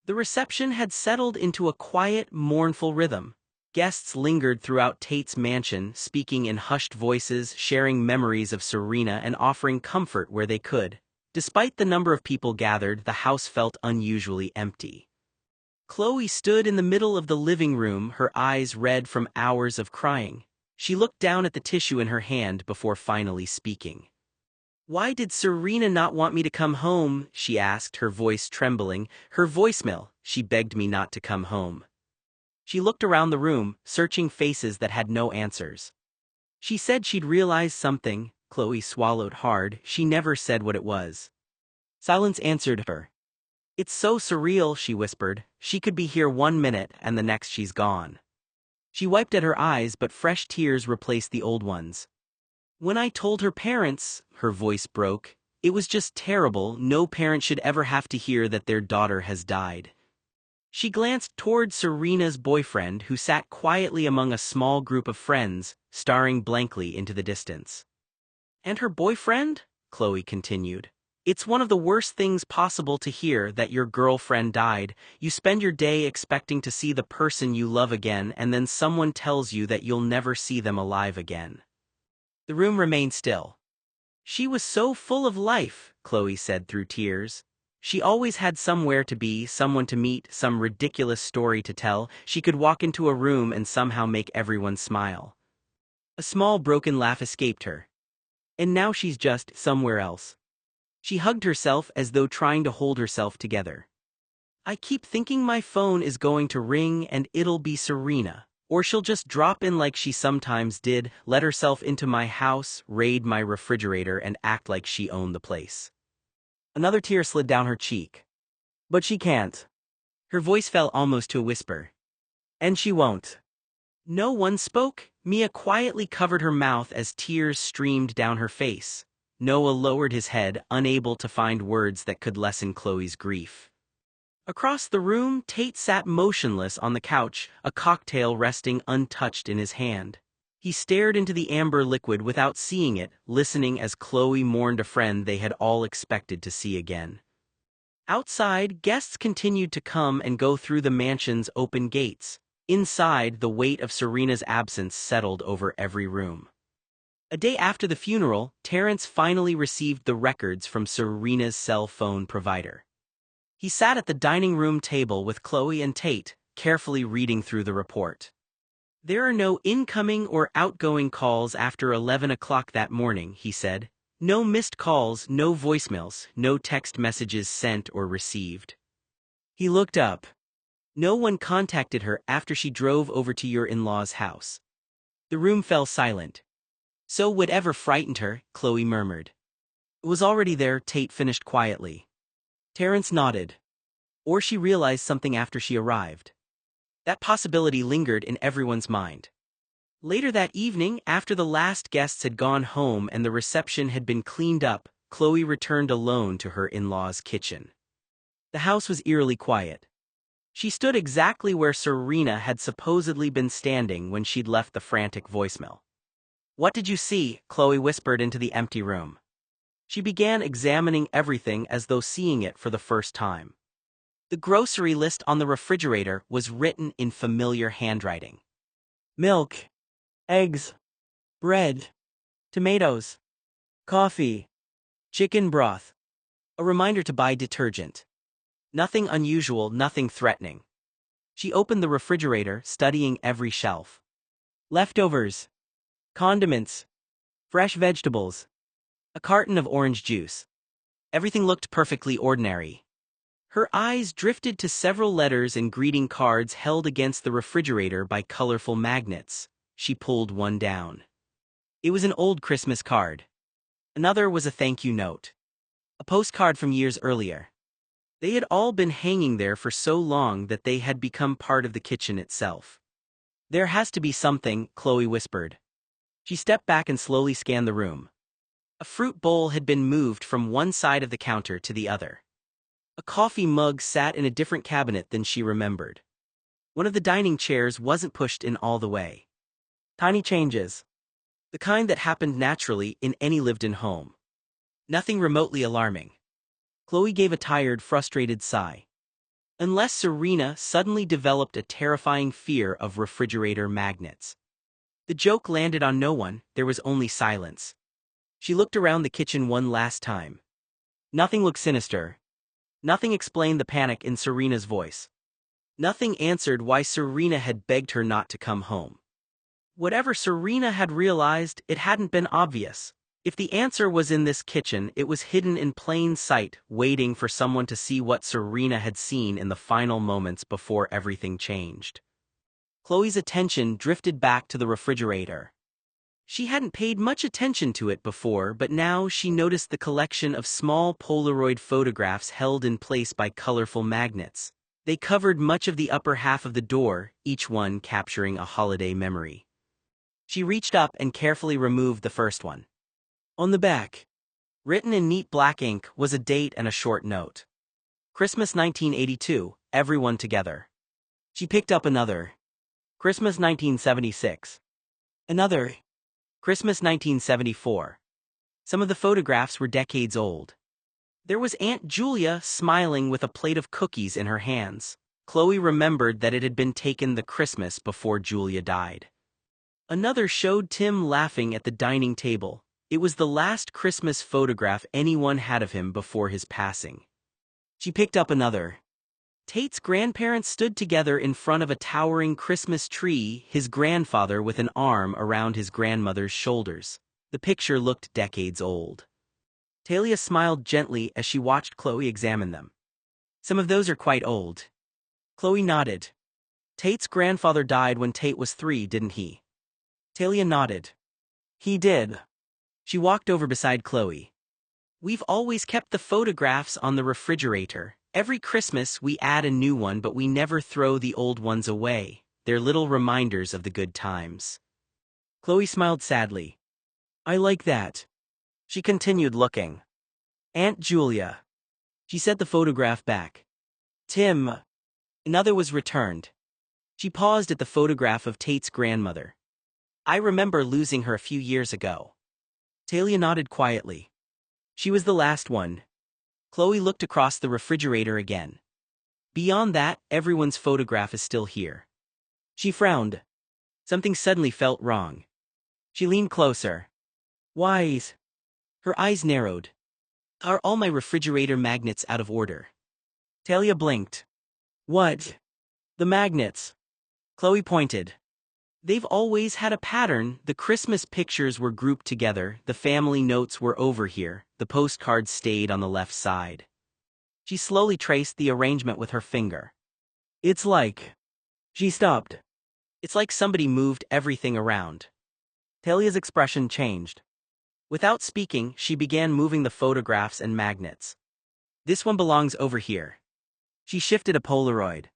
The reception had settled into a quiet, mournful rhythm. Guests lingered throughout Tate's mansion, speaking in hushed voices, sharing memories of Serena and offering comfort where they could. Despite the number of people gathered, the house felt unusually empty. Chloe stood in the middle of the living room, her eyes red from hours of crying. She looked down at the tissue in her hand before finally speaking. "Why did Serena not want me to come home?" she asked, her voice trembling. "Her voicemail, she begged me not to come home." She looked around the room, searching faces that had no answers. "She said she'd realize something." Chloe swallowed hard. "She never said what it was." Silence answered her. "It's so surreal," she whispered. "She could be here 1 minute and the next she's gone." She wiped at her eyes, but fresh tears replaced the old ones. "When I told her parents," her voice broke, "it was just terrible. No parent should ever have to hear that their daughter has died." She glanced toward Serena's boyfriend, who sat quietly among a small group of friends, staring blankly into the distance. "And her boyfriend?" Chloe continued. "It's one of the worst things possible to hear, that your girlfriend died. You spend your day expecting to see the person you love again, and then someone tells you that you'll never see them alive again." The room remained still. "She was so full of life," Chloe said through tears. "She always had somewhere to be, someone to meet, some ridiculous story to tell. She could walk into a room and somehow make everyone smile." A small broken laugh escaped her. "And now she's just somewhere else." She hugged herself as though trying to hold herself together. "I keep thinking my phone is going to ring and it'll be Serena. Or she'll just drop in like she sometimes did, let herself into my house, raid my refrigerator, and act like she owned the place." Another tear slid down her cheek. "But she can't." Her voice fell almost to a whisper. "And she won't." No one spoke. Mia quietly covered her mouth as tears streamed down her face. Noah lowered his head, unable to find words that could lessen Chloe's grief. Across the room, Tate sat motionless on the couch, a cocktail resting untouched in his hand. He stared into the amber liquid without seeing it, listening as Chloe mourned a friend they had all expected to see again. Outside, guests continued to come and go through the mansion's open gates. Inside, the weight of Serena's absence settled over every room. A day after the funeral, Terrence finally received the records from Serena's cell phone provider. He sat at the dining room table with Chloe and Tate, carefully reading through the report. "There are no incoming or outgoing calls after 11 o'clock that morning," he said. "No missed calls, no voicemails, no text messages sent or received." He looked up. "No one contacted her after she drove over to your in-laws' house." The room fell silent. "So whatever frightened her," Chloe murmured. "It was already there," Tate finished quietly. Terrence nodded. "Or she realized something after she arrived." That possibility lingered in everyone's mind. Later that evening, after the last guests had gone home and the reception had been cleaned up, Chloe returned alone to her in-laws' kitchen. The house was eerily quiet. She stood exactly where Serena had supposedly been standing when she'd left the frantic voicemail. "What did you see?" Chloe whispered into the empty room. She began examining everything as though seeing it for the first time. The grocery list on the refrigerator was written in familiar handwriting. Milk, eggs, bread, tomatoes, coffee, chicken broth. A reminder to buy detergent. Nothing unusual, nothing threatening. She opened the refrigerator, studying every shelf. Leftovers, condiments, fresh vegetables, a carton of orange juice. Everything looked perfectly ordinary. Her eyes drifted to several letters and greeting cards held against the refrigerator by colorful magnets. She pulled one down. It was an old Christmas card. Another was a thank you note. A postcard from years earlier. They had all been hanging there for so long that they had become part of the kitchen itself. "There has to be something," Chloe whispered. She stepped back and slowly scanned the room. A fruit bowl had been moved from one side of the counter to the other. A coffee mug sat in a different cabinet than she remembered. One of the dining chairs wasn't pushed in all the way. Tiny changes. The kind that happened naturally in any lived-in home. Nothing remotely alarming. Chloe gave a tired, frustrated sigh. Unless Serena suddenly developed a terrifying fear of refrigerator magnets. The joke landed on no one, there was only silence. She looked around the kitchen one last time. Nothing looked sinister. Nothing explained the panic in Serena's voice. Nothing answered why Serena had begged her not to come home. Whatever Serena had realized, it hadn't been obvious. If the answer was in this kitchen, it was hidden in plain sight, waiting for someone to see what Serena had seen in the final moments before everything changed. Chloe's attention drifted back to the refrigerator. She hadn't paid much attention to it before, but now she noticed the collection of small Polaroid photographs held in place by colorful magnets. They covered much of the upper half of the door, each one capturing a holiday memory. She reached up and carefully removed the first one. On the back, written in neat black ink, was a date and a short note. Christmas 1982, everyone together. She picked up another. Christmas 1976. Another. Christmas 1974. Some of the photographs were decades old. There was Aunt Julia smiling with a plate of cookies in her hands. Chloe remembered that it had been taken the Christmas before Julia died. Another showed Tim laughing at the dining table. It was the last Christmas photograph anyone had of him before his passing. She picked up another. Tate's grandparents stood together in front of a towering Christmas tree, his grandfather with an arm around his grandmother's shoulders. The picture looked decades old. Talia smiled gently as she watched Chloe examine them. "Some of those are quite old." Chloe nodded. "Tate's grandfather died when Tate was 3, didn't he?" Talia nodded. "He did." She walked over beside Chloe. "We've always kept the photographs on the refrigerator. Every Christmas we add a new one, but we never throw the old ones away. They're little reminders of the good times." Chloe smiled sadly. "I like that." She continued looking. "Aunt Julia." She set the photograph back. "Tim." Another was returned. She paused at the photograph of Tate's grandmother. "I remember losing her a few years ago." Talia nodded quietly. She was the last one. Chloe looked across the refrigerator again. Beyond that, everyone's photograph is still here. She frowned. Something suddenly felt wrong. She leaned closer. "Why?" Her eyes narrowed. "Are all my refrigerator magnets out of order?" Talia blinked. "What?" "The magnets." Chloe pointed. "They've always had a pattern. The Christmas pictures were grouped together, the family notes were over here, the postcards stayed on the left side." She slowly traced the arrangement with her finger. "It's like..." She stopped. "It's like somebody moved everything around." Talia's expression changed. Without speaking, she began moving the photographs and magnets. "This one belongs over here." She shifted a Polaroid.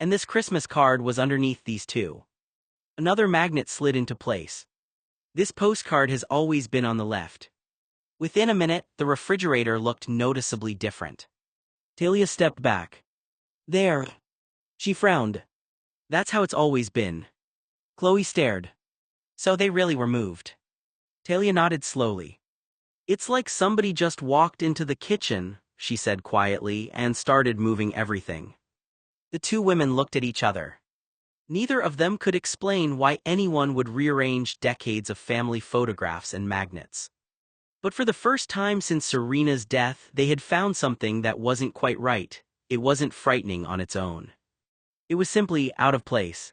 "And this Christmas card was underneath these two." Another magnet slid into place. This postcard has always been on the left. Within a minute, the refrigerator looked noticeably different. Talia stepped back. There. She frowned. That's how it's always been. Chloe stared. So they really were moved. Talia nodded slowly. It's like somebody just walked into the kitchen, she said quietly, and started moving everything. The two women looked at each other. Neither of them could explain why anyone would rearrange decades of family photographs and magnets. But for the first time since Serena's death, they had found something that wasn't quite right. It wasn't frightening on its own. It was simply out of place.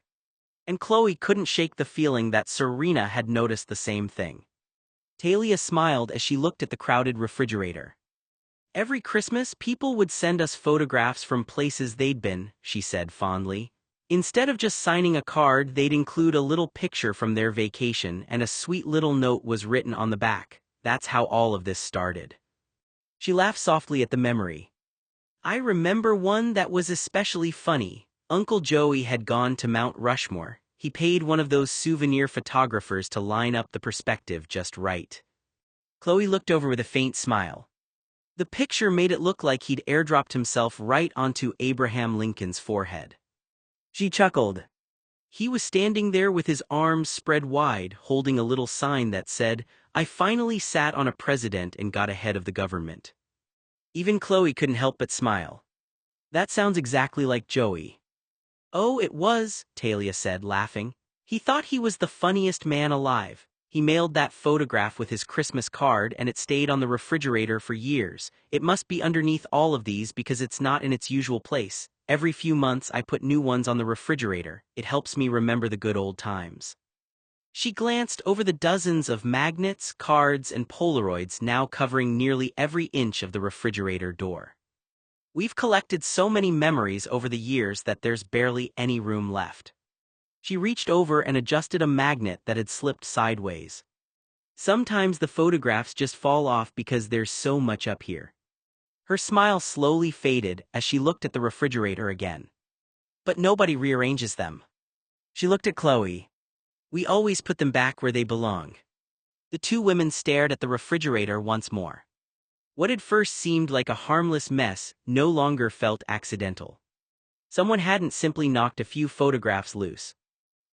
And Chloe couldn't shake the feeling that Serena had noticed the same thing. Talia smiled as she looked at the crowded refrigerator. Every Christmas, people would send us photographs from places they'd been, she said fondly. Instead of just signing a card, they'd include a little picture from their vacation, and a sweet little note was written on the back. That's how all of this started. She laughed softly at the memory. I remember one that was especially funny. Uncle Joey had gone to Mount Rushmore. He paid one of those souvenir photographers to line up the perspective just right. Chloe looked over with a faint smile. The picture made it look like he'd airdropped himself right onto Abraham Lincoln's forehead. She chuckled. He was standing there with his arms spread wide, holding a little sign that said, I finally sat on a president and got ahead of the government. Even Chloe couldn't help but smile. That sounds exactly like Joey. Oh, it was, Talia said, laughing. He thought he was the funniest man alive. He mailed that photograph with his Christmas card and it stayed on the refrigerator for years. It must be underneath all of these because it's not in its usual place. Every few months I put new ones on the refrigerator. It helps me remember the good old times. She glanced over the dozens of magnets, cards, and Polaroids now covering nearly every inch of the refrigerator door. We've collected so many memories over the years that there's barely any room left. She reached over and adjusted a magnet that had slipped sideways. Sometimes the photographs just fall off because there's so much up here. Her smile slowly faded as she looked at the refrigerator again. But nobody rearranges them. She looked at Chloe. We always put them back where they belong. The two women stared at the refrigerator once more. What had first seemed like a harmless mess no longer felt accidental. Someone hadn't simply knocked a few photographs loose.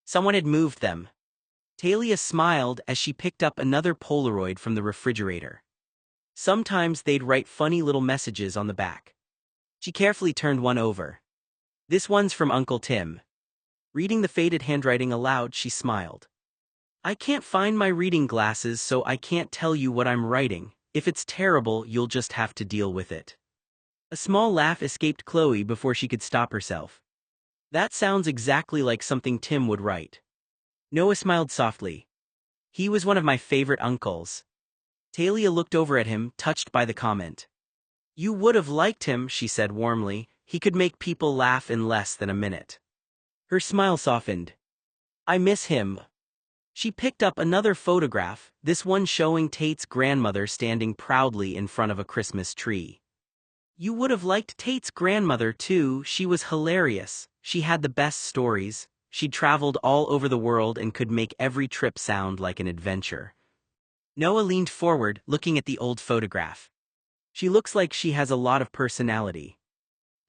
Someone had moved them. Talia smiled as she picked up another Polaroid from the refrigerator. Sometimes they'd write funny little messages on the back. She carefully turned one over. This one's from Uncle Tim. Reading the faded handwriting aloud, she smiled. I can't find my reading glasses, so I can't tell you what I'm writing. If it's terrible, you'll just have to deal with it. A small laugh escaped Chloe before she could stop herself. That sounds exactly like something Tim would write. Noah smiled softly. He was one of my favorite uncles. Talia looked over at him, touched by the comment. You would have liked him, she said warmly. He could make people laugh in less than a minute. Her smile softened. I miss him. She picked up another photograph, this one showing Tate's grandmother standing proudly in front of a Christmas tree. You would have liked Tate's grandmother too. She was hilarious. She had the best stories. She'd traveled all over the world and could make every trip sound like an adventure. Noah leaned forward, looking at the old photograph. She looks like she has a lot of personality.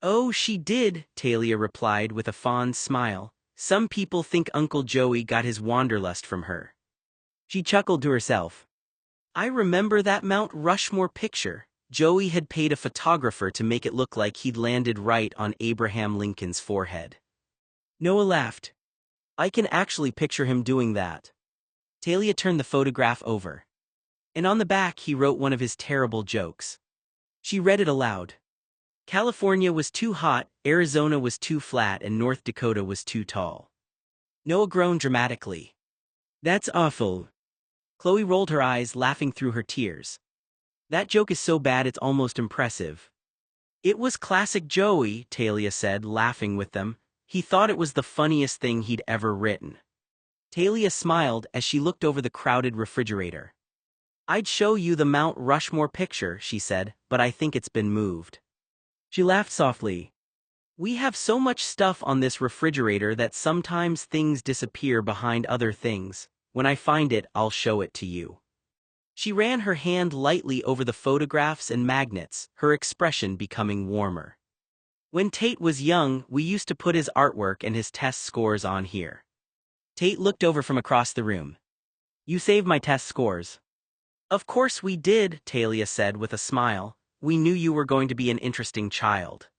Oh, she did, Talia replied with a fond smile. Some people think Uncle Joey got his wanderlust from her. She chuckled to herself. I remember that Mount Rushmore picture. Joey had paid a photographer to make it look like he'd landed right on Abraham Lincoln's forehead. Noah laughed. I can actually picture him doing that. Talia turned the photograph over. And on the back he wrote one of his terrible jokes. She read it aloud. California was too hot, Arizona was too flat, and North Dakota was too tall. Noah groaned dramatically. That's awful. Chloe rolled her eyes, laughing through her tears. That joke is so bad it's almost impressive. It was classic Joey, Talia said, laughing with them. He thought it was the funniest thing he'd ever written. Talia smiled as she looked over the crowded refrigerator. I'd show you the Mount Rushmore picture, she said, but I think it's been moved. She laughed softly. We have so much stuff on this refrigerator that sometimes things disappear behind other things. When I find it, I'll show it to you. She ran her hand lightly over the photographs and magnets, her expression becoming warmer. When Tate was young, we used to put his artwork and his test scores on here. Tate looked over from across the room. You saved my test scores. Of course we did, Talia said with a smile. We knew you were going to be an interesting child.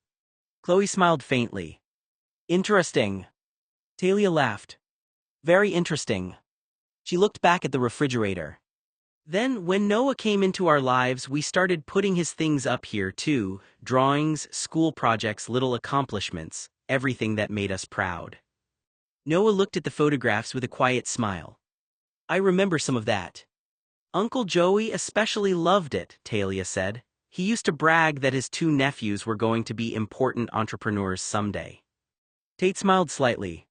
Chloe smiled faintly. Interesting. Talia laughed. Very interesting. She looked back at the refrigerator. Then, when Noah came into our lives, we started putting his things up here too, drawings, school projects, little accomplishments, everything that made us proud. Noah looked at the photographs with a quiet smile. I remember some of that. Uncle Joey especially loved it, Talia said. He used to brag that his two nephews were going to be important entrepreneurs someday. Tate smiled slightly.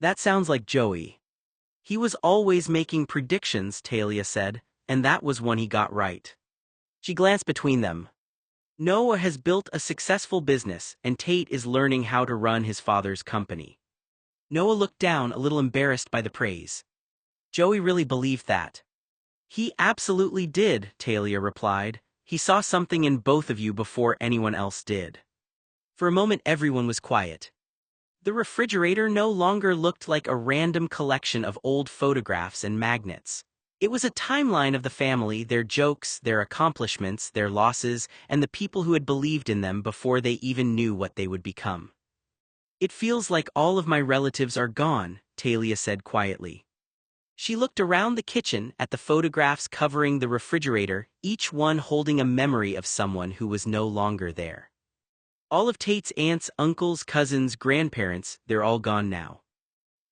That sounds like Joey. He was always making predictions, Talia said, and that was one he got right. She glanced between them. Noah has built a successful business, and Tate is learning how to run his father's company. Noah looked down, a little embarrassed by the praise. Joey really believed that. He absolutely did, Talia replied. He saw something in both of you before anyone else did. For a moment everyone was quiet. The refrigerator no longer looked like a random collection of old photographs and magnets. It was a timeline of the family, their jokes, their accomplishments, their losses, and the people who had believed in them before they even knew what they would become. It feels like all of my relatives are gone, Talia said quietly. She looked around the kitchen at the photographs covering the refrigerator, each one holding a memory of someone who was no longer there. All of Tate's aunts, uncles, cousins, grandparents, they're all gone now.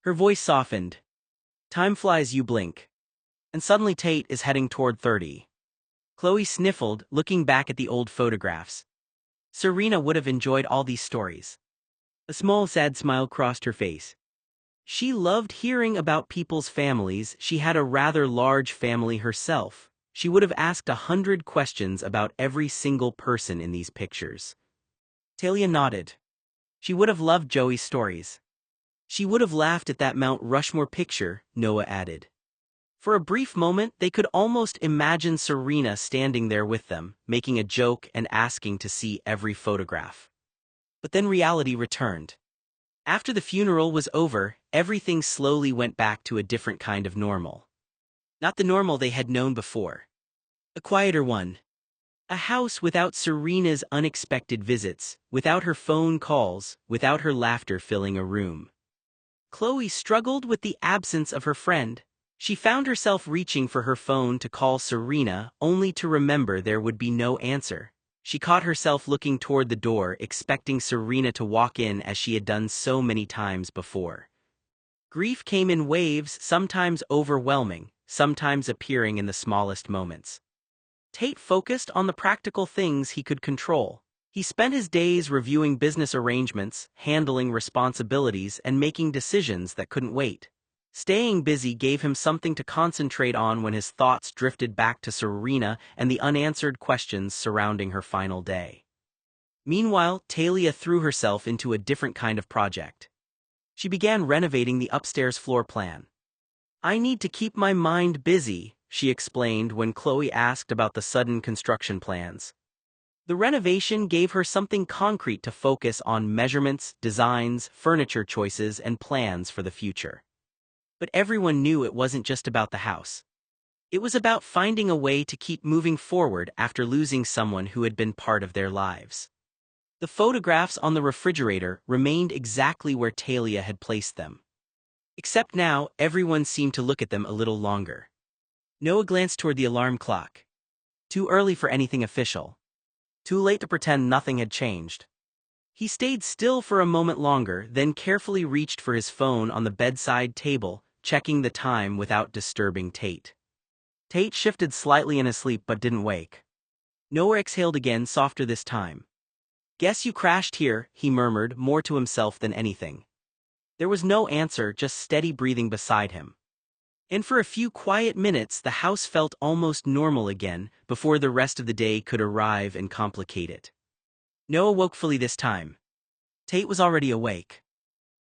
Her voice softened. Time flies, you blink. And suddenly Tate is heading toward 30. Chloe sniffled, looking back at the old photographs. Serena would have enjoyed all these stories. A small sad smile crossed her face. She loved hearing about people's families. She had a rather large family herself. She would have asked 100 questions about every single person in these pictures. Talia nodded. She would have loved Joey's stories. She would have laughed at that Mount Rushmore picture, Noah added. For a brief moment, they could almost imagine Serena standing there with them, making a joke and asking to see every photograph. But then reality returned. After the funeral was over, everything slowly went back to a different kind of normal. Not the normal they had known before. A quieter one. A house without Serena's unexpected visits, without her phone calls, without her laughter filling a room. Chloe struggled with the absence of her friend. She found herself reaching for her phone to call Serena, only to remember there would be no answer. She caught herself looking toward the door, expecting Serena to walk in as she had done so many times before. Grief came in waves, sometimes overwhelming, sometimes appearing in the smallest moments. Tate focused on the practical things he could control. He spent his days reviewing business arrangements, handling responsibilities, and making decisions that couldn't wait. Staying busy gave him something to concentrate on when his thoughts drifted back to Serena and the unanswered questions surrounding her final day. Meanwhile, Talia threw herself into a different kind of project. She began renovating the upstairs floor plan. I need to keep my mind busy, she explained when Chloe asked about the sudden construction plans. The renovation gave her something concrete to focus on: measurements, designs, furniture choices, and plans for the future. But everyone knew it wasn't just about the house. It was about finding a way to keep moving forward after losing someone who had been part of their lives. The photographs on the refrigerator remained exactly where Talia had placed them. Except now, everyone seemed to look at them a little longer. Noah glanced toward the alarm clock. Too early for anything official. Too late to pretend nothing had changed. He stayed still for a moment longer, then carefully reached for his phone on the bedside table, checking the time without disturbing Tate. Tate shifted slightly in his sleep but didn't wake. Noah exhaled again, softer this time. Guess you crashed here, he murmured, more to himself than anything. There was no answer, just steady breathing beside him. And for a few quiet minutes the house felt almost normal again, before the rest of the day could arrive and complicate it. Noah woke fully this time. Tate was already awake.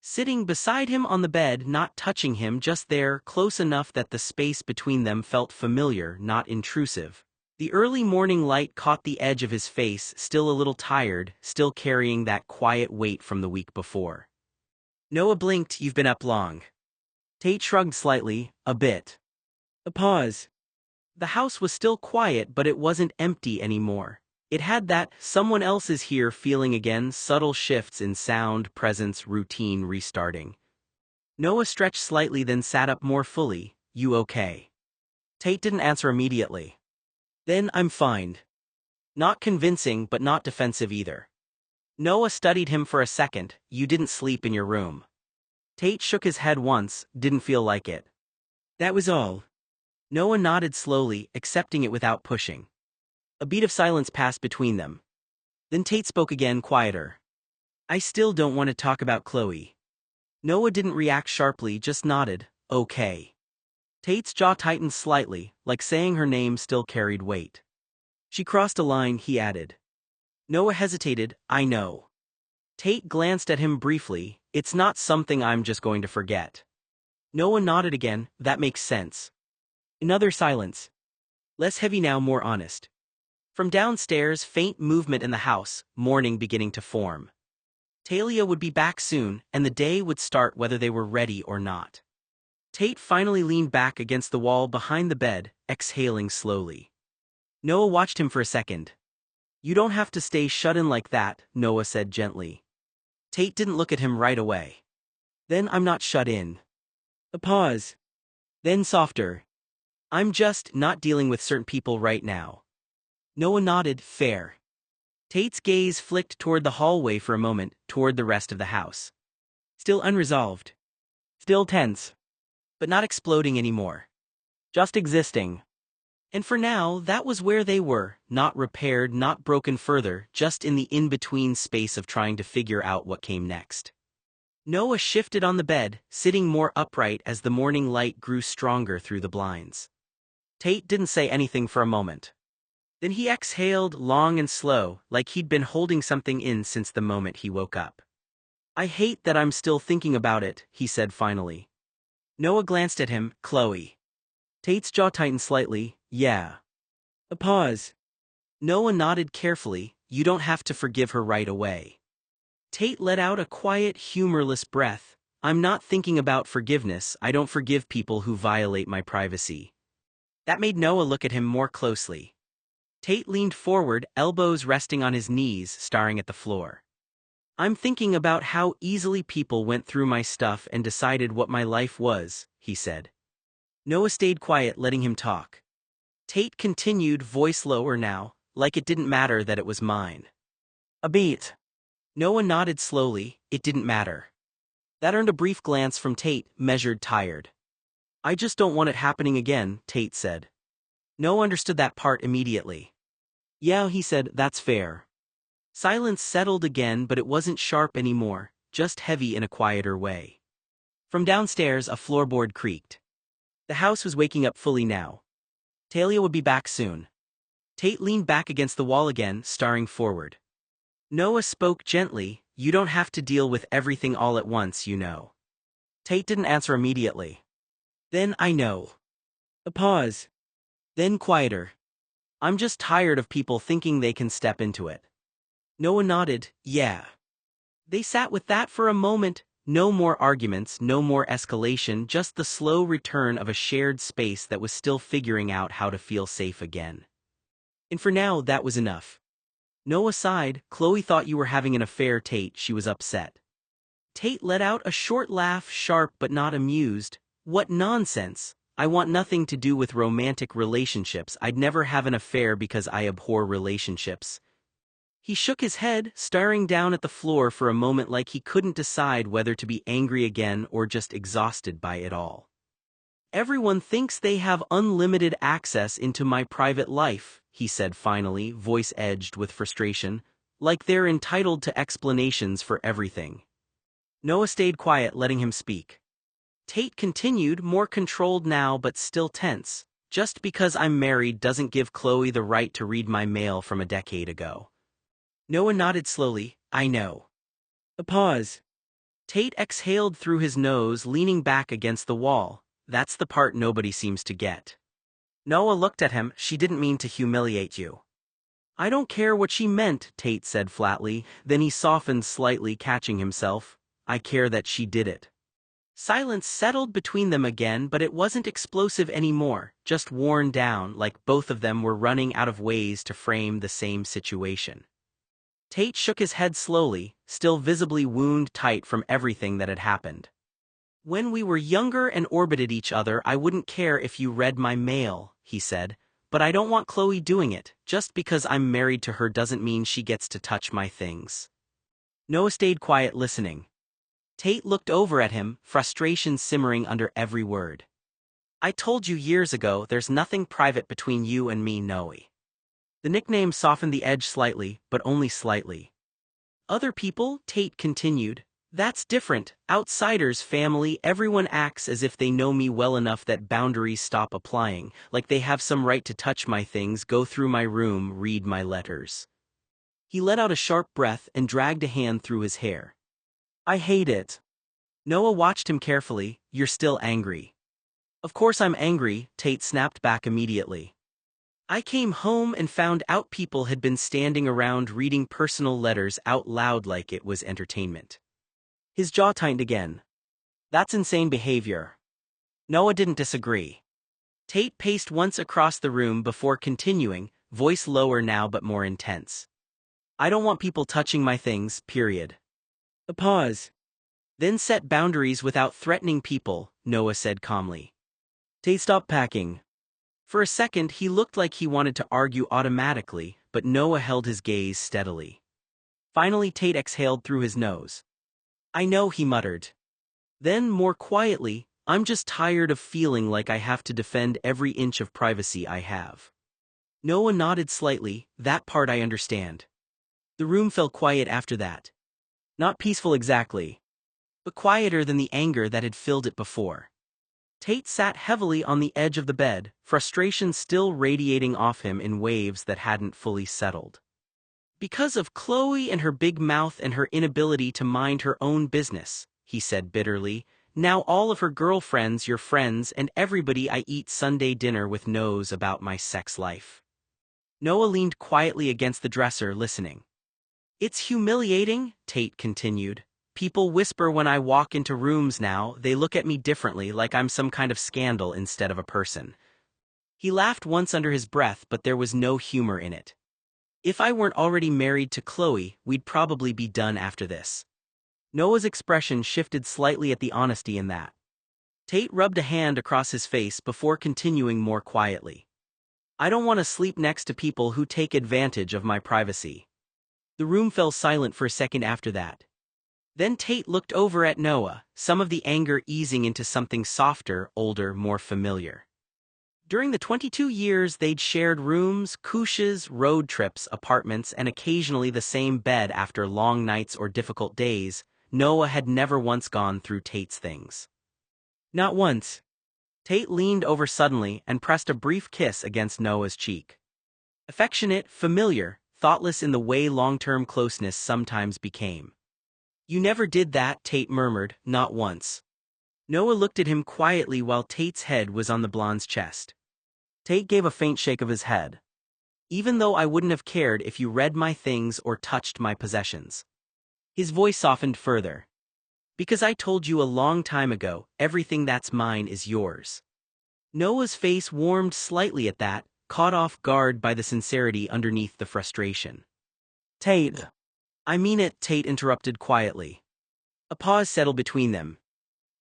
Sitting beside him on the bed, not touching him, just there, close enough that the space between them felt familiar, not intrusive. The early morning light caught the edge of his face, still a little tired, still carrying that quiet weight from the week before. Noah blinked. "You've been up long." Tate shrugged slightly, a bit. A pause. The house was still quiet, but it wasn't empty anymore. It had that "someone else is here" feeling again, subtle shifts in sound, presence, routine restarting. Noah stretched slightly, then sat up more fully. "You okay?" Tate didn't answer immediately. "Then I'm fine." Not convincing, but not defensive either. Noah studied him for a second. "You didn't sleep in your room." Tate shook his head once, didn't feel like it. "That was all." Noah nodded slowly, accepting it without pushing. A beat of silence passed between them. Then Tate spoke again, quieter. "I still don't want to talk about Chloe." Noah didn't react sharply, just nodded. "Okay." Tate's jaw tightened slightly, like saying her name still carried weight. "She crossed a line," he added. Noah hesitated. "I know." Tate glanced at him briefly. "It's not something I'm just going to forget." Noah nodded again. "That makes sense." Another silence. Less heavy now, more honest. From downstairs, faint movement in the house, morning beginning to form. Talia would be back soon, and the day would start whether they were ready or not. Tate finally leaned back against the wall behind the bed, exhaling slowly. Noah watched him for a second. "You don't have to stay shut in like that," Noah said gently. Tate didn't look at him right away. "Then I'm not shut in." A pause. Then softer. "I'm just not dealing with certain people right now." Noah nodded. "Fair." Tate's gaze flicked toward the hallway for a moment, toward the rest of the house. Still unresolved. Still tense. But not exploding anymore. Just existing. And for now, that was where they were, not repaired, not broken further, just in the in-between space of trying to figure out what came next. Noah shifted on the bed, sitting more upright as the morning light grew stronger through the blinds. Tate didn't say anything for a moment. Then he exhaled, long and slow, like he'd been holding something in since the moment he woke up. "I hate that I'm still thinking about it," he said finally. Noah glanced at him. "Chloe." Tate's jaw tightened slightly. "Yeah." A pause. Noah nodded carefully. "You don't have to forgive her right away." Tate let out a quiet, humorless breath. "I'm not thinking about forgiveness. I don't forgive people who violate my privacy." That made Noah look at him more closely. Tate leaned forward, elbows resting on his knees, staring at the floor. "I'm thinking about how easily people went through my stuff and decided what my life was," he said. Noah stayed quiet, letting him talk. Tate continued, voice lower now, like it didn't matter that it was mine. A beat. Noah nodded slowly. "It didn't matter." That earned a brief glance from Tate, measured, tired. "I just don't want it happening again," Tate said. Noah understood that part immediately. "Yeah," he said, "that's fair." Silence settled again, but it wasn't sharp anymore, just heavy in a quieter way. From downstairs, a floorboard creaked. The house was waking up fully now. Talia would be back soon. Tate leaned back against the wall again, staring forward. Noah spoke gently. "You don't have to deal with everything all at once, you know." Tate didn't answer immediately. "Then I know." A pause. Then quieter. "I'm just tired of people thinking they can step into it." Noah nodded. "Yeah." They sat with that for a moment. No more arguments, no more escalation, just the slow return of a shared space that was still figuring out how to feel safe again. And for now, that was enough. Noah sighed. "Chloe thought you were having an affair, Tate." She was upset. Tate let out a short laugh, sharp but not amused. "What nonsense. I want nothing to do with romantic relationships. I'd never have an affair because I abhor relationships." He shook his head, staring down at the floor for a moment like he couldn't decide whether to be angry again or just exhausted by it all. "Everyone thinks they have unlimited access into my private life," he said finally, voice edged with frustration, "like they're entitled to explanations for everything." Noah stayed quiet, letting him speak. Tate continued, more controlled now but still tense. "Just because I'm married doesn't give Chloe the right to read my mail from a decade ago." Noah nodded slowly. "I know." A pause. Tate exhaled through his nose, leaning back against the wall. That's the part nobody seems to get. Noah looked at him. She didn't mean to humiliate you. I don't care what she meant, Tate said flatly, then he softened slightly, catching himself. I care that she did it. Silence settled between them again, but it wasn't explosive anymore, just worn down, like both of them were running out of ways to frame the same situation. Tate shook his head slowly, still visibly wound tight from everything that had happened. When we were younger and orbited each other, I wouldn't care if you read my mail, he said, but I don't want Chloe doing it. Just because I'm married to her doesn't mean she gets to touch my things. Noah stayed quiet, listening. Tate looked over at him, frustration simmering under every word. I told you years ago there's nothing private between you and me, Noe. The nickname softened the edge slightly, but only slightly. Other people, Tate continued. That's different. Outsiders, family, everyone acts as if they know me well enough that boundaries stop applying, like they have some right to touch my things, go through my room, read my letters. He let out a sharp breath and dragged a hand through his hair. I hate it. Noah watched him carefully. You're still angry. Of course I'm angry, Tate snapped back immediately. I came home and found out people had been standing around reading personal letters out loud like it was entertainment. His jaw tightened again. That's insane behavior. Noah didn't disagree. Tate paced once across the room before continuing, voice lower now but more intense. I don't want people touching my things, period. A pause. Then set boundaries without threatening people, Noah said calmly. Tate stopped packing. For a second he looked like he wanted to argue automatically, but Noah held his gaze steadily. Finally Tate exhaled through his nose. I know, he muttered. Then, more quietly, I'm just tired of feeling like I have to defend every inch of privacy I have. Noah nodded slightly. That part I understand. The room fell quiet after that. Not peaceful exactly, but quieter than the anger that had filled it before. Tate sat heavily on the edge of the bed, frustration still radiating off him in waves that hadn't fully settled. Because of Chloe and her big mouth and her inability to mind her own business, he said bitterly, now all of her girlfriends, your friends, and everybody I eat Sunday dinner with knows about my sex life. Noah leaned quietly against the dresser, listening. It's humiliating, Tate continued. People whisper when I walk into rooms now, they look at me differently, like I'm some kind of scandal instead of a person. He laughed once under his breath, but there was no humor in it. If I weren't already married to Chloe, we'd probably be done after this. Noah's expression shifted slightly at the honesty in that. Tate rubbed a hand across his face before continuing more quietly. I don't want to sleep next to people who take advantage of my privacy. The room fell silent for a second after that. Then Tate looked over at Noah, some of the anger easing into something softer, older, more familiar. During the 22 years they'd shared rooms, couches, road trips, apartments, and occasionally the same bed after long nights or difficult days, Noah had never once gone through Tate's things. Not once. Tate leaned over suddenly and pressed a brief kiss against Noah's cheek. Affectionate, familiar, thoughtless in the way long-term closeness sometimes became. You never did that, Tate murmured, not once. Noah looked at him quietly while Tate's head was on the blonde's chest. Tate gave a faint shake of his head. Even though I wouldn't have cared if you read my things or touched my possessions. His voice softened further. Because I told you a long time ago, everything that's mine is yours. Noah's face warmed slightly at that, caught off guard by the sincerity underneath the frustration. Tate. I mean it, Tate interrupted quietly. A pause settled between them.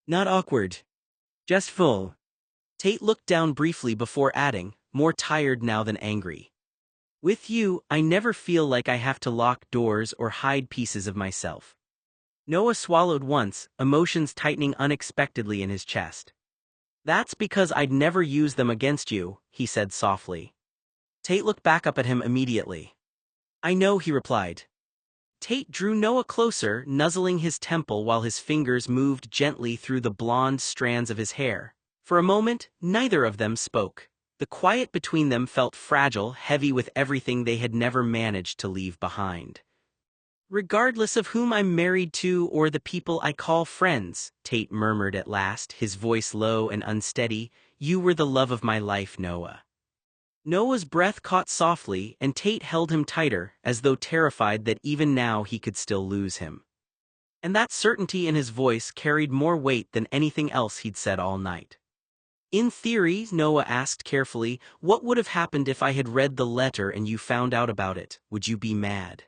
Not awkward. Just full. Tate looked down briefly before adding, more tired now than angry. With you, I never feel like I have to lock doors or hide pieces of myself. Noah swallowed once, emotions tightening unexpectedly in his chest. That's because I'd never use them against you, he said softly. Tate looked back up at him immediately. I know, he replied. Tate drew Noah closer, nuzzling his temple while his fingers moved gently through the blonde strands of his hair. For a moment, neither of them spoke. The quiet between them felt fragile, heavy with everything they had never managed to leave behind. Regardless of whom I'm married to or the people I call friends, Tate murmured at last, his voice low and unsteady, you were the love of my life, Noah. Noah's breath caught softly, and Tate held him tighter, as though terrified that even now he could still lose him. And that certainty in his voice carried more weight than anything else he'd said all night. In theory, Noah asked carefully, what would have happened if I had read the letter and you found out about it? Would you be mad?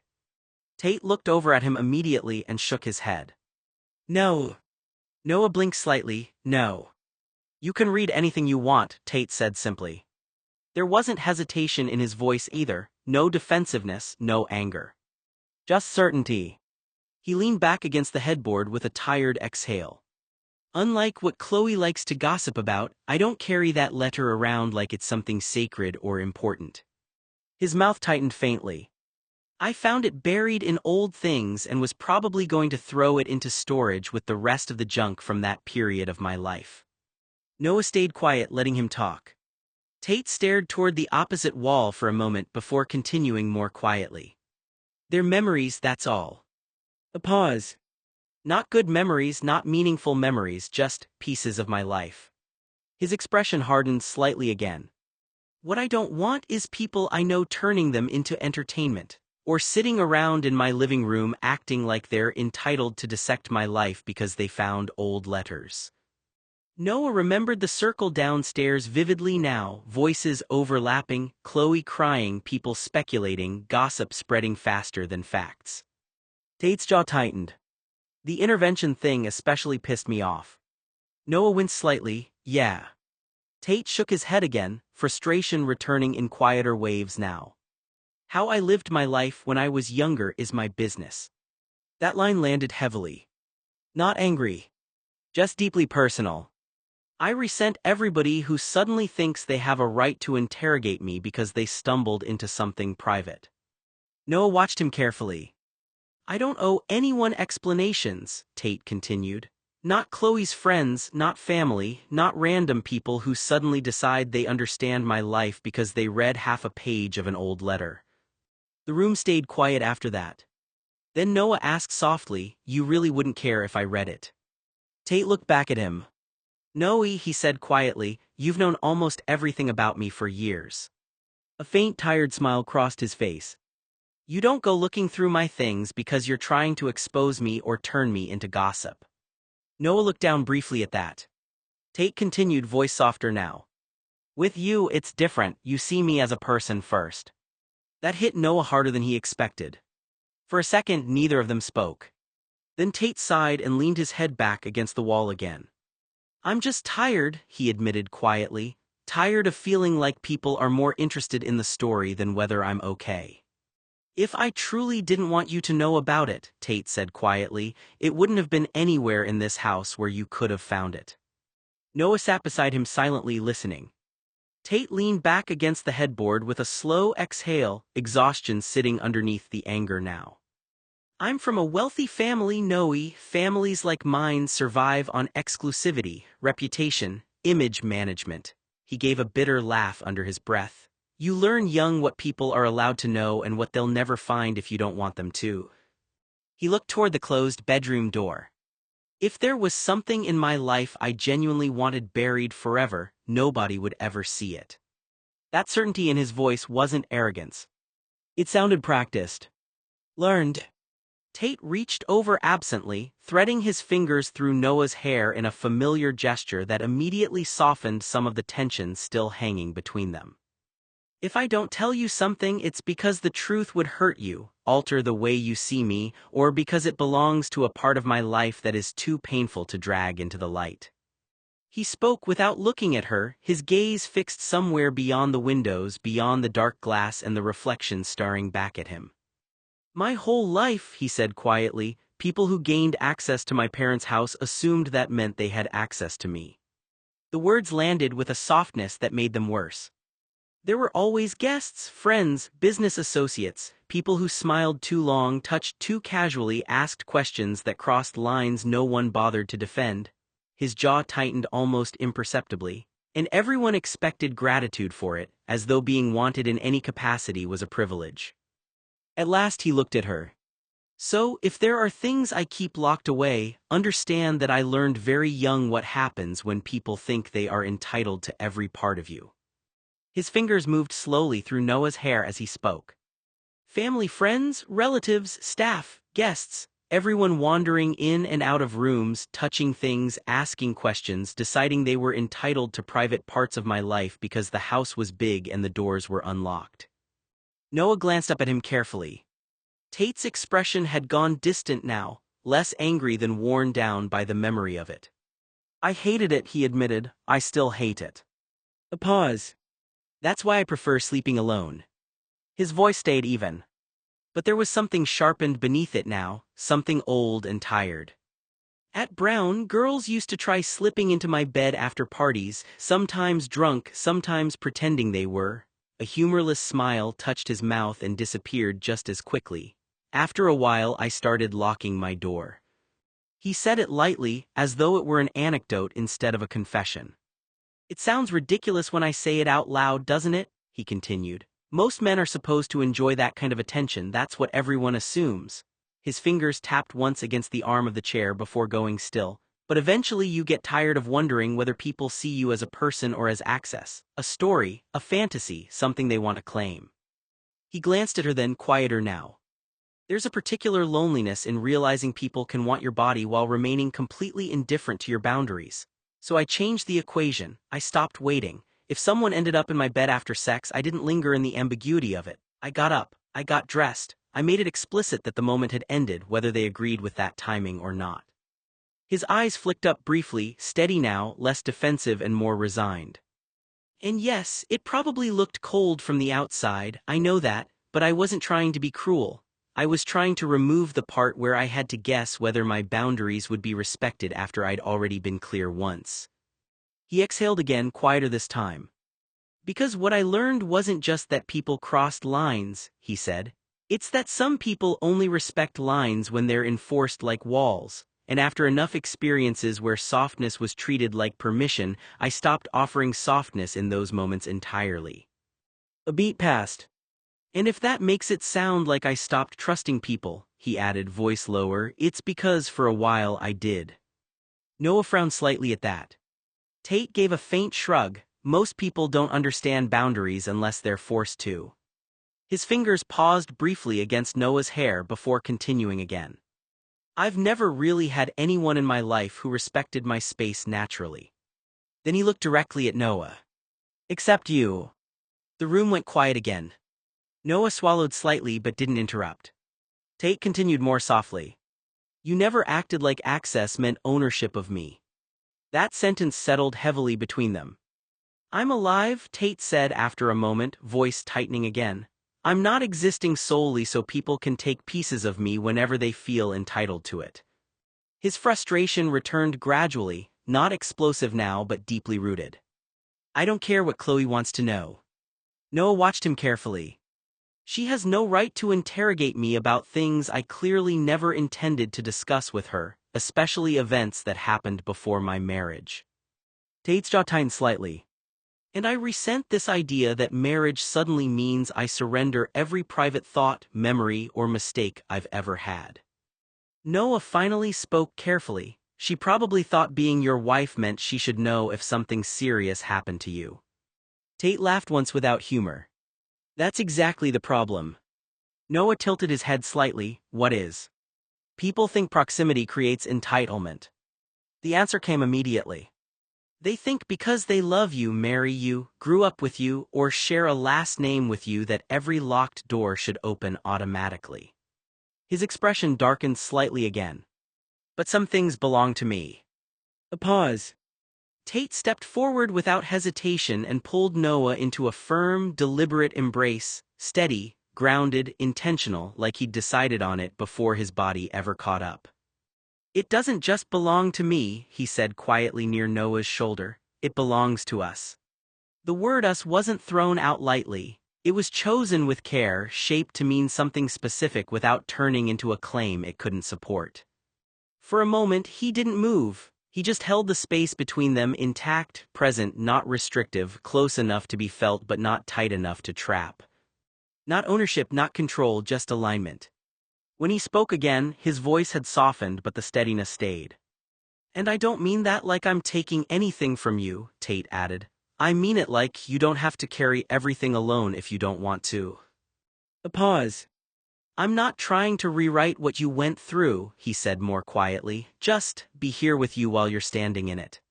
Tate looked over at him immediately and shook his head. No. Noah blinked slightly, no. You can read anything you want, Tate said simply. There wasn't hesitation in his voice either, no defensiveness, no anger. Just certainty. He leaned back against the headboard with a tired exhale. Unlike what Chloe likes to gossip about, I don't carry that letter around like it's something sacred or important. His mouth tightened faintly. I found it buried in old things and was probably going to throw it into storage with the rest of the junk from that period of my life. Noah stayed quiet, letting him talk. Tate stared toward the opposite wall for a moment before continuing more quietly. They're memories, that's all. A pause. Not good memories, not meaningful memories, just pieces of my life. His expression hardened slightly again. What I don't want is people I know turning them into entertainment, or sitting around in my living room acting like they're entitled to dissect my life because they found old letters. Noah remembered the circle downstairs vividly now, voices overlapping, Chloe crying, people speculating, gossip spreading faster than facts. Tate's jaw tightened. The intervention thing especially pissed me off. Noah winced slightly, yeah. Tate shook his head again, frustration returning in quieter waves now. How I lived my life when I was younger is my business. That line landed heavily. Not angry. Just deeply personal. I resent everybody who suddenly thinks they have a right to interrogate me because they stumbled into something private. Noah watched him carefully. I don't owe anyone explanations, Tate continued. Not Chloe's friends, not family, not random people who suddenly decide they understand my life because they read half a page of an old letter. The room stayed quiet after that. Then Noah asked softly, you really wouldn't care if I read it? Tate looked back at him. No, he said quietly, you've known almost everything about me for years. A faint, tired smile crossed his face. You don't go looking through my things because you're trying to expose me or turn me into gossip. Noah looked down briefly at that. Tate continued, voice softer now. With you, it's different, you see me as a person first. That hit Noah harder than he expected. For a second, neither of them spoke. Then Tate sighed and leaned his head back against the wall again. I'm just tired, he admitted quietly, tired of feeling like people are more interested in the story than whether I'm okay. If I truly didn't want you to know about it, Tate said quietly, it wouldn't have been anywhere in this house where you could have found it. Noah sat beside him silently listening. Tate leaned back against the headboard with a slow exhale, exhaustion sitting underneath the anger now. I'm from a wealthy family, Noe. Families like mine survive on exclusivity, reputation, image management. He gave a bitter laugh under his breath. You learn young what people are allowed to know and what they'll never find if you don't want them to. He looked toward the closed bedroom door. If there was something in my life I genuinely wanted buried forever, nobody would ever see it. That certainty in his voice wasn't arrogance. It sounded practiced. Learned. Tate reached over absently, threading his fingers through Noah's hair in a familiar gesture that immediately softened some of the tension still hanging between them. If I don't tell you something, it's because the truth would hurt you, alter the way you see me, or because it belongs to a part of my life that is too painful to drag into the light. He spoke without looking at her, his gaze fixed somewhere beyond the windows, beyond the dark glass and the reflection staring back at him. My whole life, he said quietly, people who gained access to my parents' house assumed that meant they had access to me. The words landed with a softness that made them worse. There were always guests, friends, business associates, people who smiled too long, touched too casually, asked questions that crossed lines no one bothered to defend. His jaw tightened almost imperceptibly, and everyone expected gratitude for it, as though being wanted in any capacity was a privilege. At last he looked at her. So, if there are things I keep locked away, understand that I learned very young what happens when people think they are entitled to every part of you. His fingers moved slowly through Noah's hair as he spoke. Family, friends, relatives, staff, guests, everyone wandering in and out of rooms, touching things, asking questions, deciding they were entitled to private parts of my life because the house was big and the doors were unlocked. Noah glanced up at him carefully. Tate's expression had gone distant now, less angry than worn down by the memory of it. I hated it, he admitted. I still hate it. A pause. That's why I prefer sleeping alone. His voice stayed even. But there was something sharpened beneath it now, something old and tired. At Brown, girls used to try slipping into my bed after parties, sometimes drunk, sometimes pretending they were. A humorless smile touched his mouth and disappeared just as quickly. After a while, I started locking my door. He said it lightly, as though it were an anecdote instead of a confession. It sounds ridiculous when I say it out loud, doesn't it? He continued. Most men are supposed to enjoy that kind of attention, that's what everyone assumes. His fingers tapped once against the arm of the chair before going still. But eventually you get tired of wondering whether people see you as a person or as access, a story, a fantasy, something they want to claim. He glanced at her then, quieter now. There's a particular loneliness in realizing people can want your body while remaining completely indifferent to your boundaries. So I changed the equation. I stopped waiting. If someone ended up in my bed after sex, I didn't linger in the ambiguity of it. I got up. I got dressed. I made it explicit that the moment had ended, whether they agreed with that timing or not. His eyes flicked up briefly, steady now, less defensive and more resigned. And yes, it probably looked cold from the outside, I know that, but I wasn't trying to be cruel. I was trying to remove the part where I had to guess whether my boundaries would be respected after I'd already been clear once. He exhaled again, quieter this time. Because what I learned wasn't just that people crossed lines, he said. It's that some people only respect lines when they're enforced like walls, and after enough experiences where softness was treated like permission, I stopped offering softness in those moments entirely. A beat passed. And if that makes it sound like I stopped trusting people, he added, voice lower, it's because for a while I did. Noah frowned slightly at that. Tate gave a faint shrug. Most people don't understand boundaries unless they're forced to. His fingers paused briefly against Noah's hair before continuing again. I've never really had anyone in my life who respected my space naturally. Then he looked directly at Noah. Except you. The room went quiet again. Noah swallowed slightly but didn't interrupt. Tate continued more softly. You never acted like access meant ownership of me. That sentence settled heavily between them. I'm alive, Tate said after a moment, voice tightening again. I'm not existing solely so people can take pieces of me whenever they feel entitled to it. His frustration returned gradually, not explosive now but deeply rooted. I don't care what Chloe wants to know. Noah watched him carefully. She has no right to interrogate me about things I clearly never intended to discuss with her, especially events that happened before my marriage. Tate's jaw tightened slightly. And I resent this idea that marriage suddenly means I surrender every private thought, memory, or mistake I've ever had. Noah finally spoke carefully. She probably thought being your wife meant she should know if something serious happened to you. Tate laughed once without humor. That's exactly the problem. Noah tilted his head slightly. What is? People think proximity creates entitlement. The answer came immediately. They think because they love you, marry you, grew up with you, or share a last name with you that every locked door should open automatically. His expression darkened slightly again. But some things belong to me. A pause. Tate stepped forward without hesitation and pulled Noah into a firm, deliberate embrace, steady, grounded, intentional, like he'd decided on it before his body ever caught up. It doesn't just belong to me, he said quietly near Noah's shoulder. It belongs to us. The word us wasn't thrown out lightly. It was chosen with care, shaped to mean something specific without turning into a claim it couldn't support. For a moment, he didn't move. He just held the space between them intact, present, not restrictive, close enough to be felt but not tight enough to trap. Not ownership, not control, just alignment. When he spoke again, his voice had softened but the steadiness stayed. "And I don't mean that like I'm taking anything from you," Tate added. "I mean it like you don't have to carry everything alone if you don't want to." A pause. "I'm not trying to rewrite what you went through," he said more quietly, "just be here with you while you're standing in it."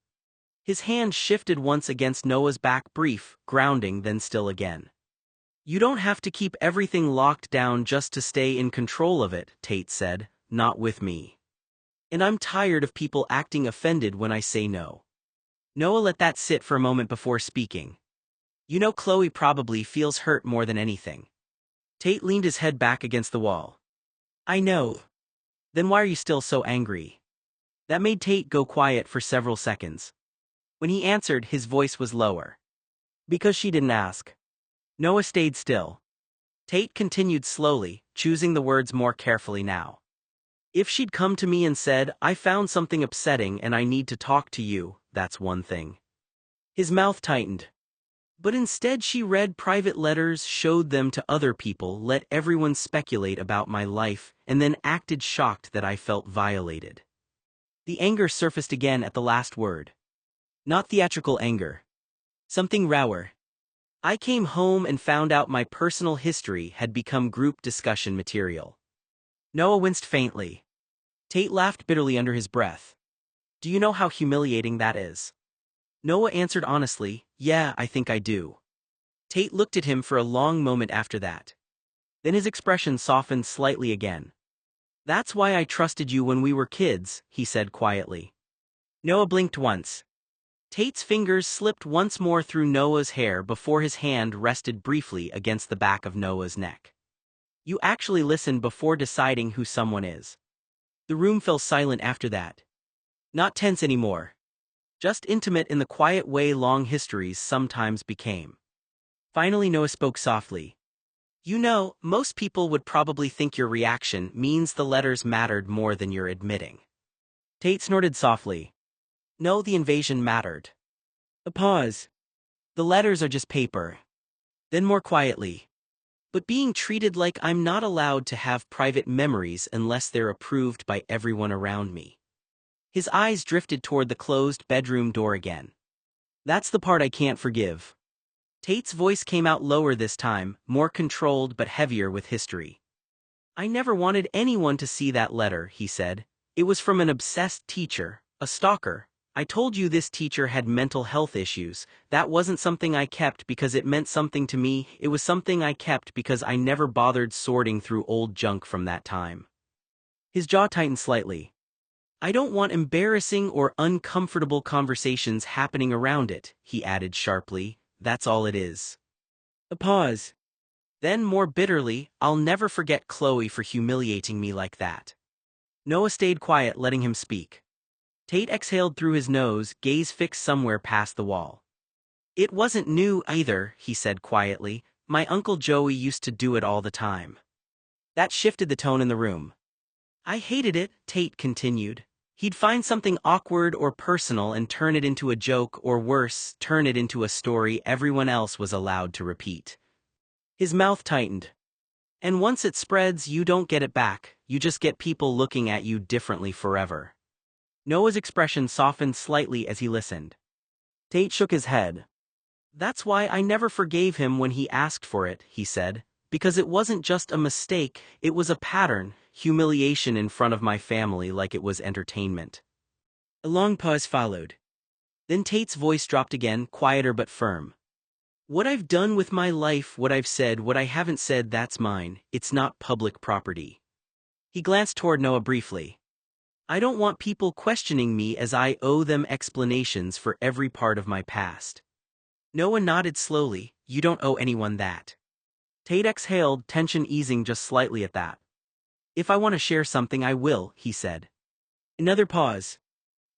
His hand shifted once against Noah's back, brief, grounding, then still again. "You don't have to keep everything locked down just to stay in control of it," Tate said, "not with me. And I'm tired of people acting offended when I say no." Noah let that sit for a moment before speaking. "You know, Chloe probably feels hurt more than anything." Tate leaned his head back against the wall. "I know. Then why are you still so angry?" That made Tate go quiet for several seconds. When he answered, his voice was lower. "Because she didn't ask." Noah stayed still. Tate continued slowly, choosing the words more carefully now. "If she'd come to me and said, 'I found something upsetting and I need to talk to you,' that's one thing." His mouth tightened. "But instead she read private letters, showed them to other people, let everyone speculate about my life, and then acted shocked that I felt violated." The anger surfaced again at the last word. Not theatrical anger. Something rawer. "I came home and found out my personal history had become group discussion material." Noah winced faintly. Tate laughed bitterly under his breath. "Do you know how humiliating that is?" Noah answered honestly, "Yeah, I think I do." Tate looked at him for a long moment after that. Then his expression softened slightly again. "That's why I trusted you when we were kids," he said quietly. Noah blinked once. Tate's fingers slipped once more through Noah's hair before his hand rested briefly against the back of Noah's neck. "You actually listen before deciding who someone is." The room fell silent after that. Not tense anymore. Just intimate in the quiet way long histories sometimes became. Finally Noah spoke softly. "You know, most people would probably think your reaction means the letters mattered more than you're admitting." Tate snorted softly. "No, the invasion mattered." A pause. "The letters are just paper." Then more quietly. "But being treated like I'm not allowed to have private memories unless they're approved by everyone around me." His eyes drifted toward the closed bedroom door again. "That's the part I can't forgive." Tate's voice came out lower this time, more controlled but heavier with history. "I never wanted anyone to see that letter," he said. "It was from an obsessed teacher, a stalker. I told you this teacher had mental health issues. That wasn't something I kept because it meant something to me, it was something I kept because I never bothered sorting through old junk from that time." His jaw tightened slightly. "I don't want embarrassing or uncomfortable conversations happening around it," he added sharply. "That's all it is." A pause. Then more bitterly, "I'll never forget Chloe for humiliating me like that." Noah stayed quiet, letting him speak. Tate exhaled through his nose, gaze fixed somewhere past the wall. "It wasn't new either," he said quietly. "My Uncle Joey used to do it all the time." That shifted the tone in the room. "I hated it," Tate continued. "He'd find something awkward or personal and turn it into a joke, or worse, turn it into a story everyone else was allowed to repeat." His mouth tightened. "And once it spreads, you don't get it back, you just get people looking at you differently forever." Noah's expression softened slightly as he listened. Tate shook his head. "That's why I never forgave him when he asked for it," he said. "Because it wasn't just a mistake, it was a pattern, humiliation in front of my family like it was entertainment." A long pause followed. Then Tate's voice dropped again, quieter but firm. "What I've done with my life, what I've said, what I haven't said, that's mine. It's not public property." He glanced toward Noah briefly. "I don't want people questioning me as I owe them explanations for every part of my past." Noah nodded slowly. "You don't owe anyone that." Tate exhaled, tension easing just slightly at that. "If I want to share something, I will," he said. Another pause.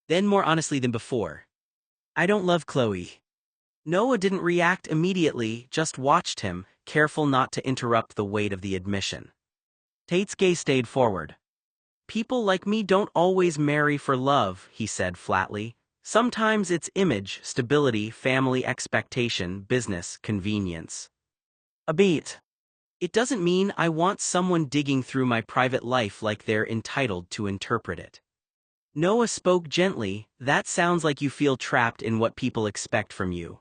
Then more honestly than before. "I don't love Chloe." Noah didn't react immediately, just watched him, careful not to interrupt the weight of the admission. Tate's gaze stayed forward. "People like me don't always marry for love," he said flatly. "Sometimes it's image, stability, family expectation, business, convenience." A beat. It doesn't mean I want someone digging through my private life like they're entitled to interpret it. Noah spoke gently. That sounds like you feel trapped in what people expect from you.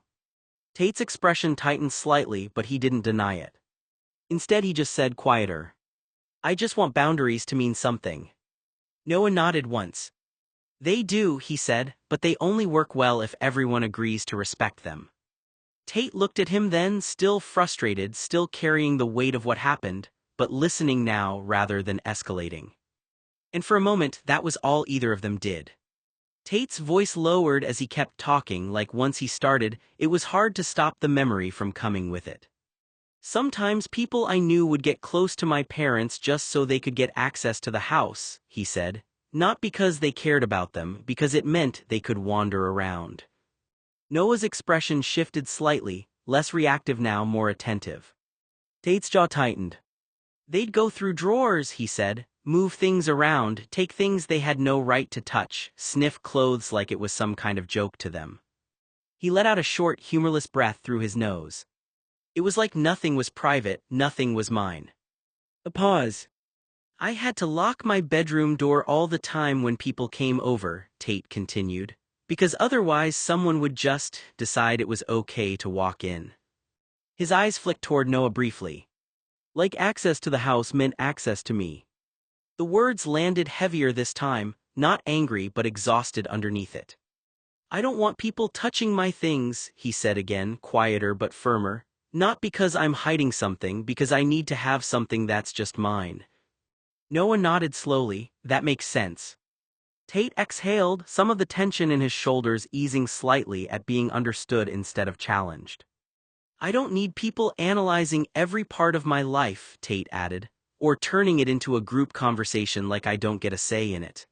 Tate's expression tightened slightly, but he didn't deny it. Instead, he just said quieter, I just want boundaries to mean something. Noah nodded once. They do, he said, but they only work well if everyone agrees to respect them. Tate looked at him then, still frustrated, still carrying the weight of what happened, but listening now rather than escalating. And for a moment, that was all either of them did. Tate's voice lowered as he kept talking, like once he started, it was hard to stop the memory from coming with it. Sometimes people I knew would get close to my parents just so they could get access to the house, he said, not because they cared about them, because it meant they could wander around. Noah's expression shifted slightly, less reactive now, more attentive. Tate's jaw tightened. They'd go through drawers, he said, move things around, take things they had no right to touch, sniff clothes like it was some kind of joke to them. He let out a short, humorless breath through his nose. It was like nothing was private, nothing was mine. A pause. I had to lock my bedroom door all the time when people came over, Tate continued, because otherwise someone would just decide it was okay to walk in. His eyes flicked toward Noah briefly. Like access to the house meant access to me. The words landed heavier this time, not angry but exhausted underneath it. I don't want people touching my things, he said again, quieter but firmer. Not because I'm hiding something, because I need to have something that's just mine. Noah nodded slowly. That makes sense. Tate exhaled, some of the tension in his shoulders easing slightly at being understood instead of challenged. I don't need people analyzing every part of my life, Tate added, or turning it into a group conversation like I don't get a say in it.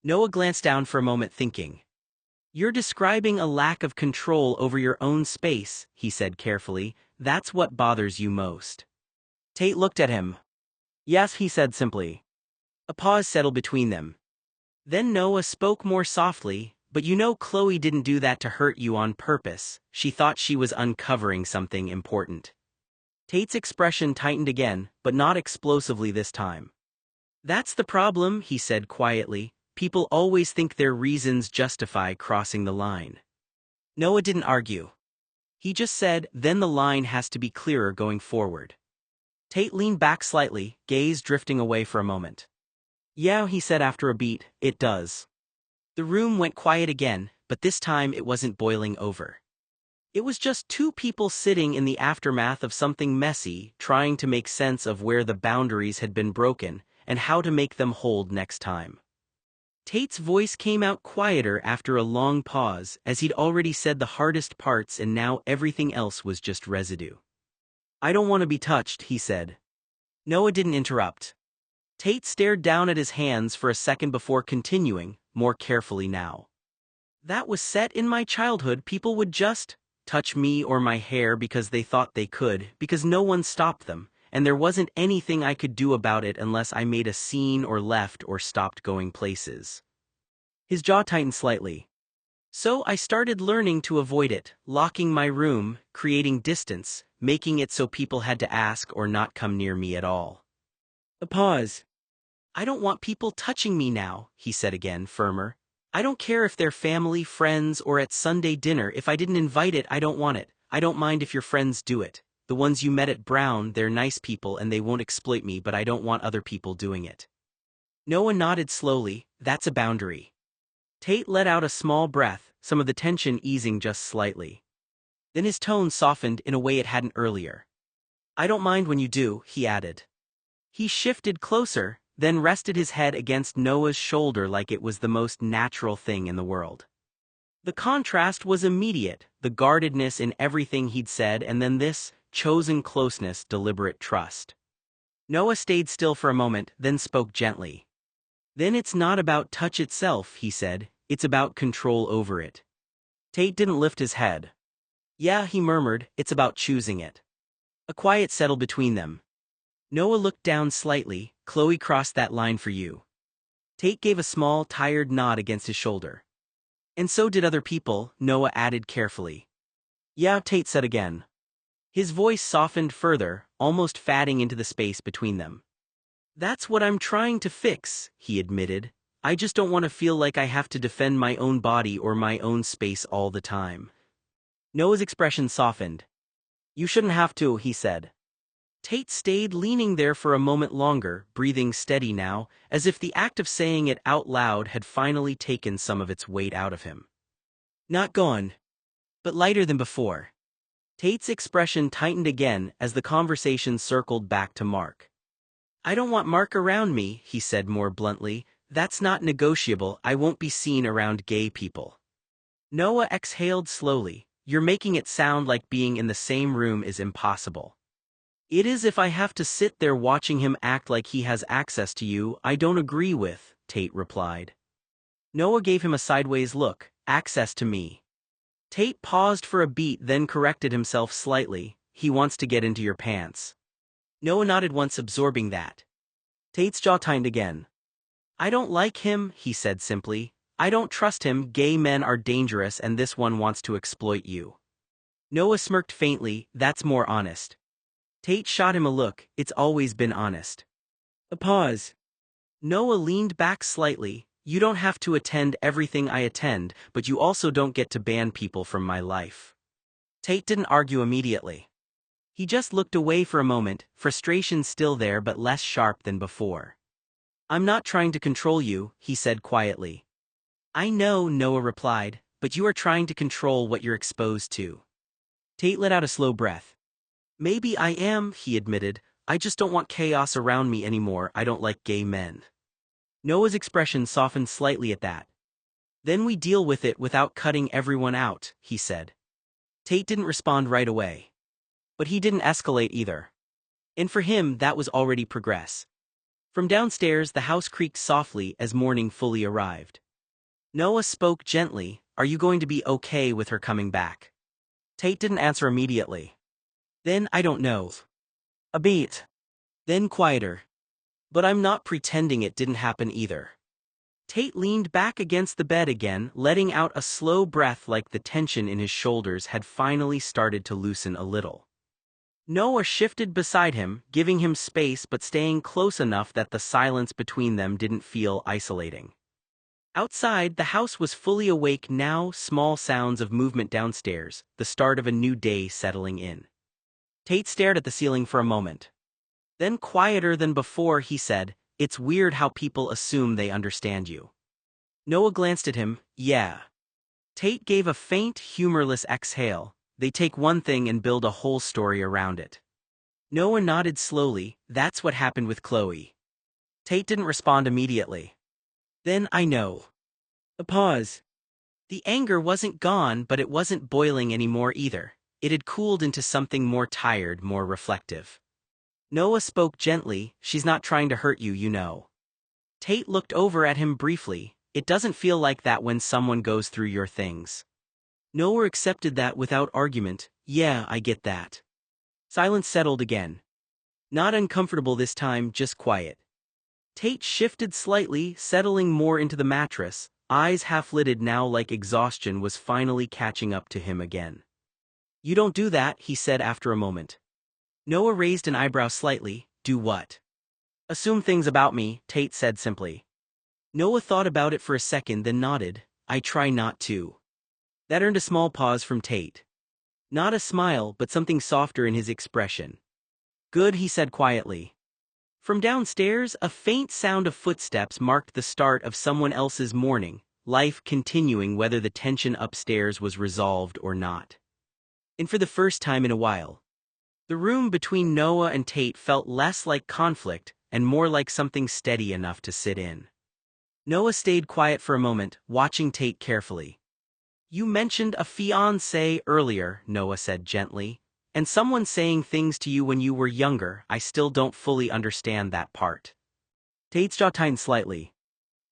Noah glanced down for a moment, thinking. You're describing a lack of control over your own space, he said carefully. That's what bothers you most. Tate looked at him. Yes, he said simply. A pause settled between them. Then Noah spoke more softly, but you know Chloe didn't do that to hurt you on purpose. She thought she was uncovering something important. Tate's expression tightened again, but not explosively this time. That's the problem, he said quietly. People always think their reasons justify crossing the line. Noah didn't argue. He just said, then the line has to be clearer going forward. Tate leaned back slightly, gaze drifting away for a moment. Yeah, he said after a beat, it does. The room went quiet again, but this time it wasn't boiling over. It was just two people sitting in the aftermath of something messy, trying to make sense of where the boundaries had been broken, and how to make them hold next time. Tate's voice came out quieter after a long pause, as he'd already said the hardest parts and now everything else was just residue. I don't want to be touched, he said. Noah didn't interrupt. Tate stared down at his hands for a second before continuing, more carefully now. That was set in my childhood. People would just touch me or my hair because they thought they could, because no one stopped them, and there wasn't anything I could do about it unless I made a scene or left or stopped going places. His jaw tightened slightly. So I started learning to avoid it, locking my room, creating distance, making it so people had to ask or not come near me at all. A pause. I don't want people touching me now, he said again, firmer. I don't care if they're family, friends, or at Sunday dinner. If I didn't invite it, I don't want it. I don't mind if your friends do it. The ones you met at Brown, they're nice people and they won't exploit me, but I don't want other people doing it. Noah nodded slowly. That's a boundary. Tate let out a small breath, some of the tension easing just slightly. Then his tone softened in a way it hadn't earlier. I don't mind when you do, he added. He shifted closer, then rested his head against Noah's shoulder like it was the most natural thing in the world. The contrast was immediate, the guardedness in everything he'd said, and then this chosen closeness, deliberate trust. Noah stayed still for a moment, then spoke gently. Then it's not about touch itself, he said, it's about control over it. Tate didn't lift his head. Yeah, he murmured, it's about choosing it. A quiet settled between them. Noah looked down slightly. Chloe crossed that line for you. Tate gave a small, tired nod against his shoulder. And so did other people, Noah added carefully. Yeah, Tate said again. His voice softened further, almost fatting into the space between them. That's what I'm trying to fix, he admitted. I just don't want to feel like I have to defend my own body or my own space all the time. Noah's expression softened. You shouldn't have to, he said. Tate stayed leaning there for a moment longer, breathing steady now, as if the act of saying it out loud had finally taken some of its weight out of him. Not gone, but lighter than before. Tate's expression tightened again as the conversation circled back to Mark. I don't want Mark around me, he said more bluntly. That's not negotiable. I won't be seen around gay people. Noah exhaled slowly. You're making it sound like being in the same room is impossible. It is if I have to sit there watching him act like he has access to you. I don't agree with, Tate replied. Noah gave him a sideways look. Access to me. Tate paused for a beat, then corrected himself slightly. He wants to get into your pants. Noah nodded once, absorbing that. Tate's jaw tightened again. I don't like him, he said simply. I don't trust him. Gay men are dangerous and this one wants to exploit you. Noah smirked faintly. That's more honest. Tate shot him a look. It's always been honest. A pause. Noah leaned back slightly. You don't have to attend everything I attend, but you also don't get to ban people from my life. Tate didn't argue immediately. He just looked away for a moment, frustration still there but less sharp than before. I'm not trying to control you, he said quietly. I know, Noah replied, but you are trying to control what you're exposed to. Tate let out a slow breath. Maybe I am, he admitted. I just don't want chaos around me anymore. I don't like gay men. Noah's expression softened slightly at that. Then we deal with it without cutting everyone out, he said. Tate didn't respond right away. But he didn't escalate either. And for him, that was already progress. From downstairs, the house creaked softly as morning fully arrived. Noah spoke gently. Are you going to be okay with her coming back? Tate didn't answer immediately. Then, I don't know. A beat. Then quieter. But I'm not pretending it didn't happen either. Tate leaned back against the bed again, letting out a slow breath like the tension in his shoulders had finally started to loosen a little. Noah shifted beside him, giving him space but staying close enough that the silence between them didn't feel isolating. Outside, the house was fully awake now, small sounds of movement downstairs, the start of a new day settling in. Tate stared at the ceiling for a moment. Then, quieter than before, he said, It's weird how people assume they understand you. Noah glanced at him. Yeah. Tate gave a faint, humorless exhale. They take one thing and build a whole story around it. Noah nodded slowly. That's what happened with Chloe. Tate didn't respond immediately. Then, I know. A pause. The anger wasn't gone, but it wasn't boiling anymore either. It had cooled into something more tired, more reflective. Noah spoke gently. She's not trying to hurt you, you know. Tate looked over at him briefly. It doesn't feel like that when someone goes through your things. Noah accepted that without argument. Yeah, I get that. Silence settled again. Not uncomfortable this time, just quiet. Tate shifted slightly, settling more into the mattress, eyes half-lidded now like exhaustion was finally catching up to him again. You don't do that, he said after a moment. Noah raised an eyebrow slightly. Do what? Assume things about me, Tate said simply. Noah thought about it for a second then nodded. I try not to. That earned a small pause from Tate. Not a smile, but something softer in his expression. Good, he said quietly. From downstairs, a faint sound of footsteps marked the start of someone else's morning, life continuing whether the tension upstairs was resolved or not. And for the first time in a while, the room between Noah and Tate felt less like conflict and more like something steady enough to sit in. Noah stayed quiet for a moment, watching Tate carefully. You mentioned a fiancé earlier, Noah said gently, and someone saying things to you when you were younger. I still don't fully understand that part. Tate's jaw tightened slightly.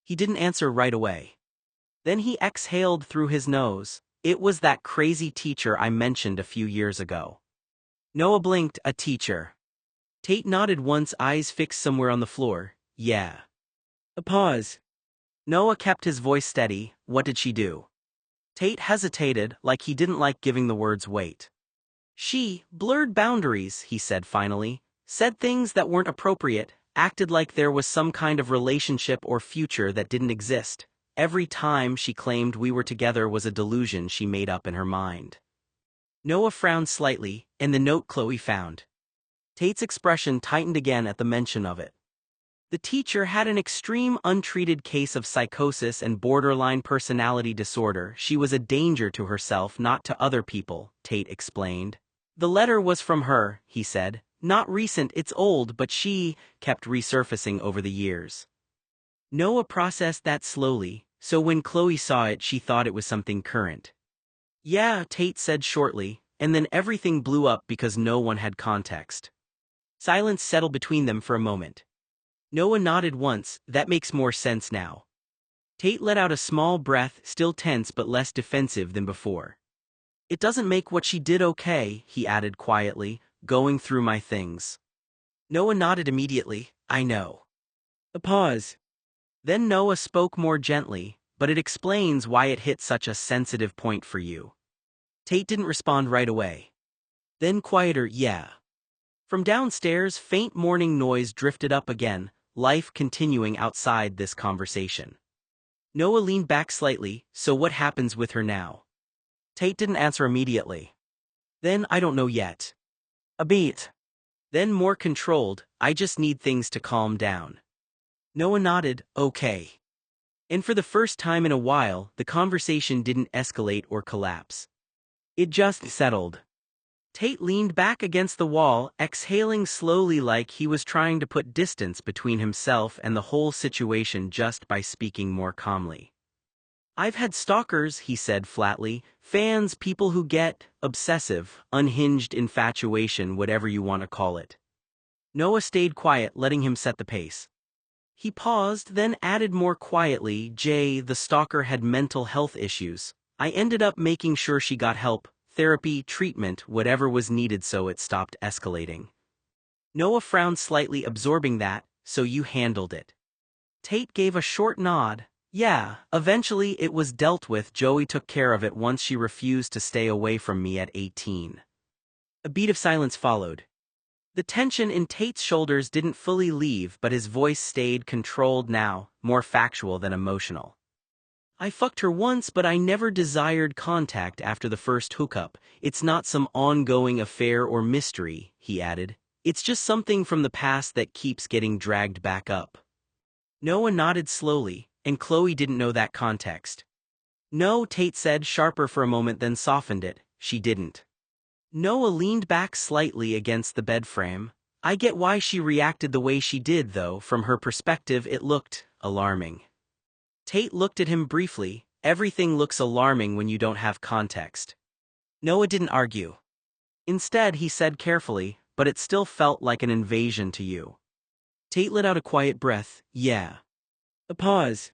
He didn't answer right away. Then he exhaled through his nose. It was that crazy teacher I mentioned a few years ago. Noah blinked. A teacher. Tate nodded once, eyes fixed somewhere on the floor. Yeah. A pause. Noah kept his voice steady. What did she do? Tate hesitated, like he didn't like giving the words weight. She blurred boundaries, he said finally, said things that weren't appropriate, acted like there was some kind of relationship or future that didn't exist. Every time she claimed we were together was a delusion she made up in her mind. Noah frowned slightly, and the note Chloe found. Tate's expression tightened again at the mention of it. The teacher had an extreme untreated case of psychosis and borderline personality disorder. She was a danger to herself, not to other people, Tate explained. The letter was from her, he said. Not recent, it's old, but she kept resurfacing over the years. Noah processed that slowly, so when Chloe saw it she thought it was something current. Yeah, Tate said shortly, and then everything blew up because no one had context. Silence settled between them for a moment. Noah nodded once. That makes more sense now. Tate let out a small breath, still tense but less defensive than before. It doesn't make what she did okay, he added quietly, going through my things. Noah nodded immediately. I know. A pause. Then Noah spoke more gently, but it explains why it hit such a sensitive point for you. Tate didn't respond right away. Then quieter, yeah. From downstairs, faint morning noise drifted up again, life continuing outside this conversation. Noah leaned back slightly. So what happens with her now? Tate didn't answer immediately. Then I don't know yet. A beat. Then more controlled, I just need things to calm down. Noah nodded, okay. And for the first time in a while, the conversation didn't escalate or collapse. It just settled. Tate leaned back against the wall, exhaling slowly like he was trying to put distance between himself and the whole situation just by speaking more calmly. I've had stalkers, he said flatly, fans, people who get obsessive, unhinged infatuation, whatever you want to call it. Noah stayed quiet, letting him set the pace. He paused, then added more quietly, Jay, the stalker had mental health issues. I ended up making sure she got help. Therapy, treatment, whatever was needed so it stopped escalating. Noah frowned slightly, absorbing that. So you handled it. Tate gave a short nod. Yeah, eventually it was dealt with. Joey took care of it once she refused to stay away from me at 18. A beat of silence followed. The tension in Tate's shoulders didn't fully leave, but his voice stayed controlled now, more factual than emotional. I fucked her once, but I never desired contact after the first hookup. It's not some ongoing affair or mystery, he added. It's just something from the past that keeps getting dragged back up. Noah nodded slowly, and Chloe didn't know that context. No, Tate said, sharper for a moment then softened it. She didn't. Noah leaned back slightly against the bed frame. I get why she reacted the way she did, though. From her perspective it looked alarming. Tate looked at him briefly. Everything looks alarming when you don't have context. Noah didn't argue. Instead, he said carefully, but it still felt like an invasion to you. Tate let out a quiet breath. Yeah. A pause.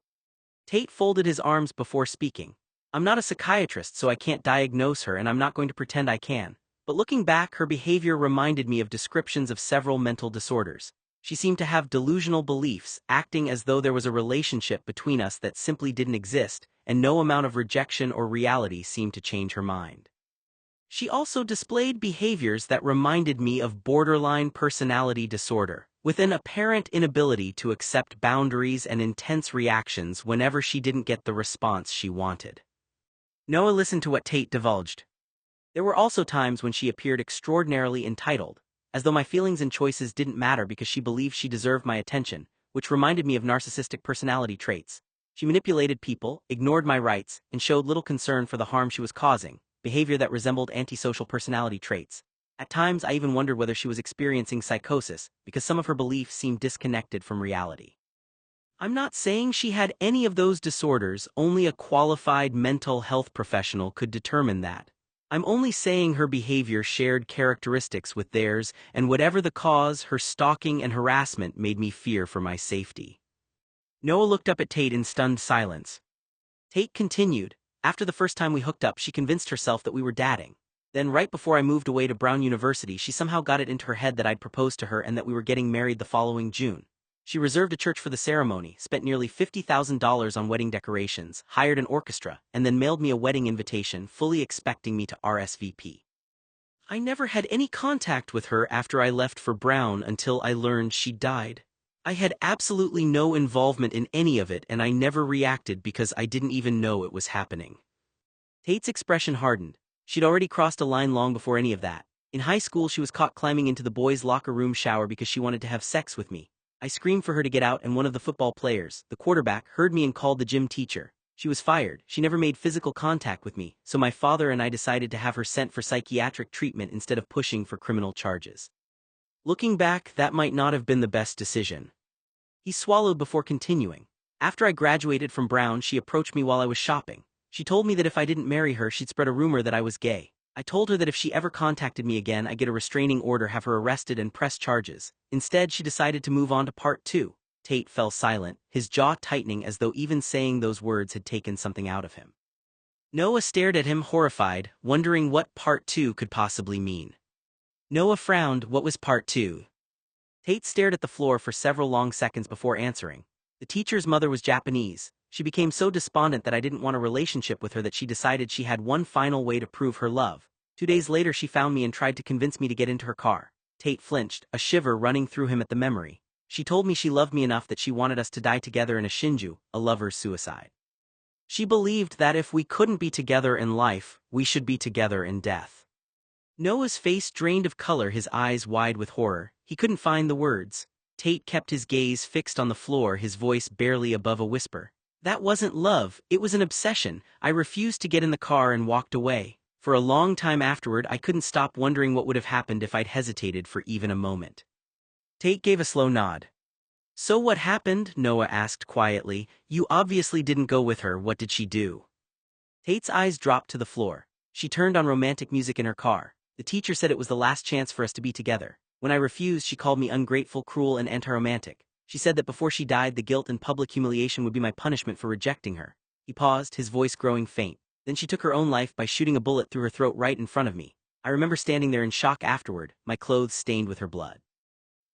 Tate folded his arms before speaking. I'm not a psychiatrist, so I can't diagnose her, and I'm not going to pretend I can. But looking back, her behavior reminded me of descriptions of several mental disorders. She seemed to have delusional beliefs, acting as though there was a relationship between us that simply didn't exist, and no amount of rejection or reality seemed to change her mind. She also displayed behaviors that reminded me of borderline personality disorder, with an apparent inability to accept boundaries and intense reactions whenever she didn't get the response she wanted. Noah listened to what Tate divulged. There were also times when she appeared extraordinarily entitled, as though my feelings and choices didn't matter because she believed she deserved my attention, which reminded me of narcissistic personality traits. She manipulated people, ignored my rights, and showed little concern for the harm she was causing, behavior that resembled antisocial personality traits. At times I even wondered whether she was experiencing psychosis, because some of her beliefs seemed disconnected from reality. I'm not saying she had any of those disorders, only a qualified mental health professional could determine that. I'm only saying her behavior shared characteristics with theirs, and whatever the cause, her stalking and harassment made me fear for my safety. Noah looked up at Tate in stunned silence. Tate continued, after the first time we hooked up, she convinced herself that we were dating. Then right before I moved away to Brown University, she somehow got it into her head that I'd proposed to her and that we were getting married the following June. She reserved a church for the ceremony, spent nearly $50,000 on wedding decorations, hired an orchestra, and then mailed me a wedding invitation, fully expecting me to RSVP. I never had any contact with her after I left for Brown until I learned she died. I had absolutely no involvement in any of it and I never reacted because I didn't even know it was happening. Tate's expression hardened. She'd already crossed a line long before any of that. In high school she was caught climbing into the boys' locker room shower because she wanted to have sex with me. I screamed for her to get out and one of the football players, the quarterback, heard me and called the gym teacher. She was fired. She never made physical contact with me, so my father and I decided to have her sent for psychiatric treatment instead of pushing for criminal charges. Looking back, that might not have been the best decision. He swallowed before continuing. After I graduated from Brown, she approached me while I was shopping. She told me that if I didn't marry her, she'd spread a rumor that I was gay. I told her that if she ever contacted me again, I'd get a restraining order, have her arrested and press charges. Instead, she decided to move on to part 2. Tate fell silent, his jaw tightening as though even saying those words had taken something out of him. Noah stared at him horrified, wondering what part 2 could possibly mean. Noah frowned. What was part 2? Tate stared at the floor for several long seconds before answering. The teacher's mother was Japanese. She became so despondent that I didn't want a relationship with her that she decided she had one final way to prove her love. 2 days later she found me and tried to convince me to get into her car. Tate flinched, a shiver running through him at the memory. She told me she loved me enough that she wanted us to die together in a shinju, a lover's suicide. She believed that if we couldn't be together in life, we should be together in death. Noah's face drained of color, his eyes wide with horror. He couldn't find the words. Tate kept his gaze fixed on the floor, his voice barely above a whisper. That wasn't love, it was an obsession. I refused to get in the car and walked away. For a long time afterward, I couldn't stop wondering what would have happened if I'd hesitated for even a moment. Tate gave a slow nod. So what happened? Noah asked quietly. You obviously didn't go with her. What did she do? Tate's eyes dropped to the floor. She turned on romantic music in her car. The teacher said it was the last chance for us to be together. When I refused, she called me ungrateful, cruel, and anti-romantic. She said that before she died, the guilt and public humiliation would be my punishment for rejecting her. He paused, his voice growing faint. Then she took her own life by shooting a bullet through her throat right in front of me. I remember standing there in shock afterward, my clothes stained with her blood.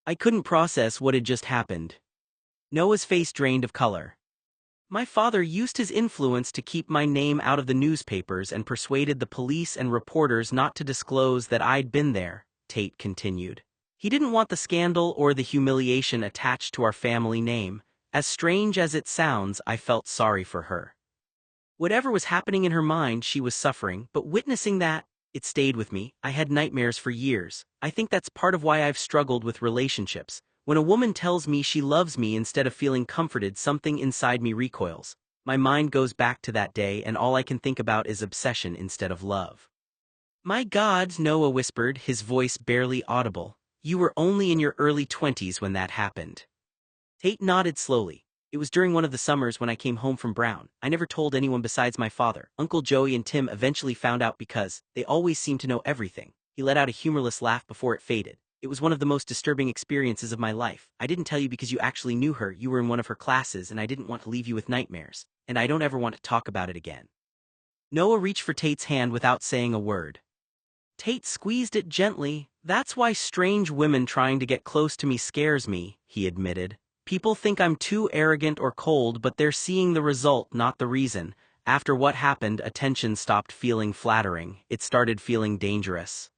I couldn't process what had just happened. Noah's face drained of color. My father used his influence to keep my name out of the newspapers and persuaded the police and reporters not to disclose that I'd been there, Tate continued. He didn't want the scandal or the humiliation attached to our family name. As strange as it sounds, I felt sorry for her. Whatever was happening in her mind, she was suffering, but witnessing that, it stayed with me. I had nightmares for years. I think that's part of why I've struggled with relationships. When a woman tells me she loves me instead of feeling comforted, something inside me recoils. My mind goes back to that day and all I can think about is obsession instead of love. My God, Noah whispered, his voice barely audible. You were only in your early 20s when that happened. Tate nodded slowly. It was during one of the summers when I came home from Brown. I never told anyone besides my father. Uncle Joey and Tim eventually found out because they always seemed to know everything. He let out a humorless laugh before it faded. It was one of the most disturbing experiences of my life. I didn't tell you because you actually knew her. You were in one of her classes and I didn't want to leave you with nightmares. And I don't ever want to talk about it again. Noah reached for Tate's hand without saying a word. Tate squeezed it gently. That's why strange women trying to get close to me scares me, he admitted. People think I'm too arrogant or cold, but they're seeing the result, not the reason. After what happened, attention stopped feeling flattering. It started feeling dangerous.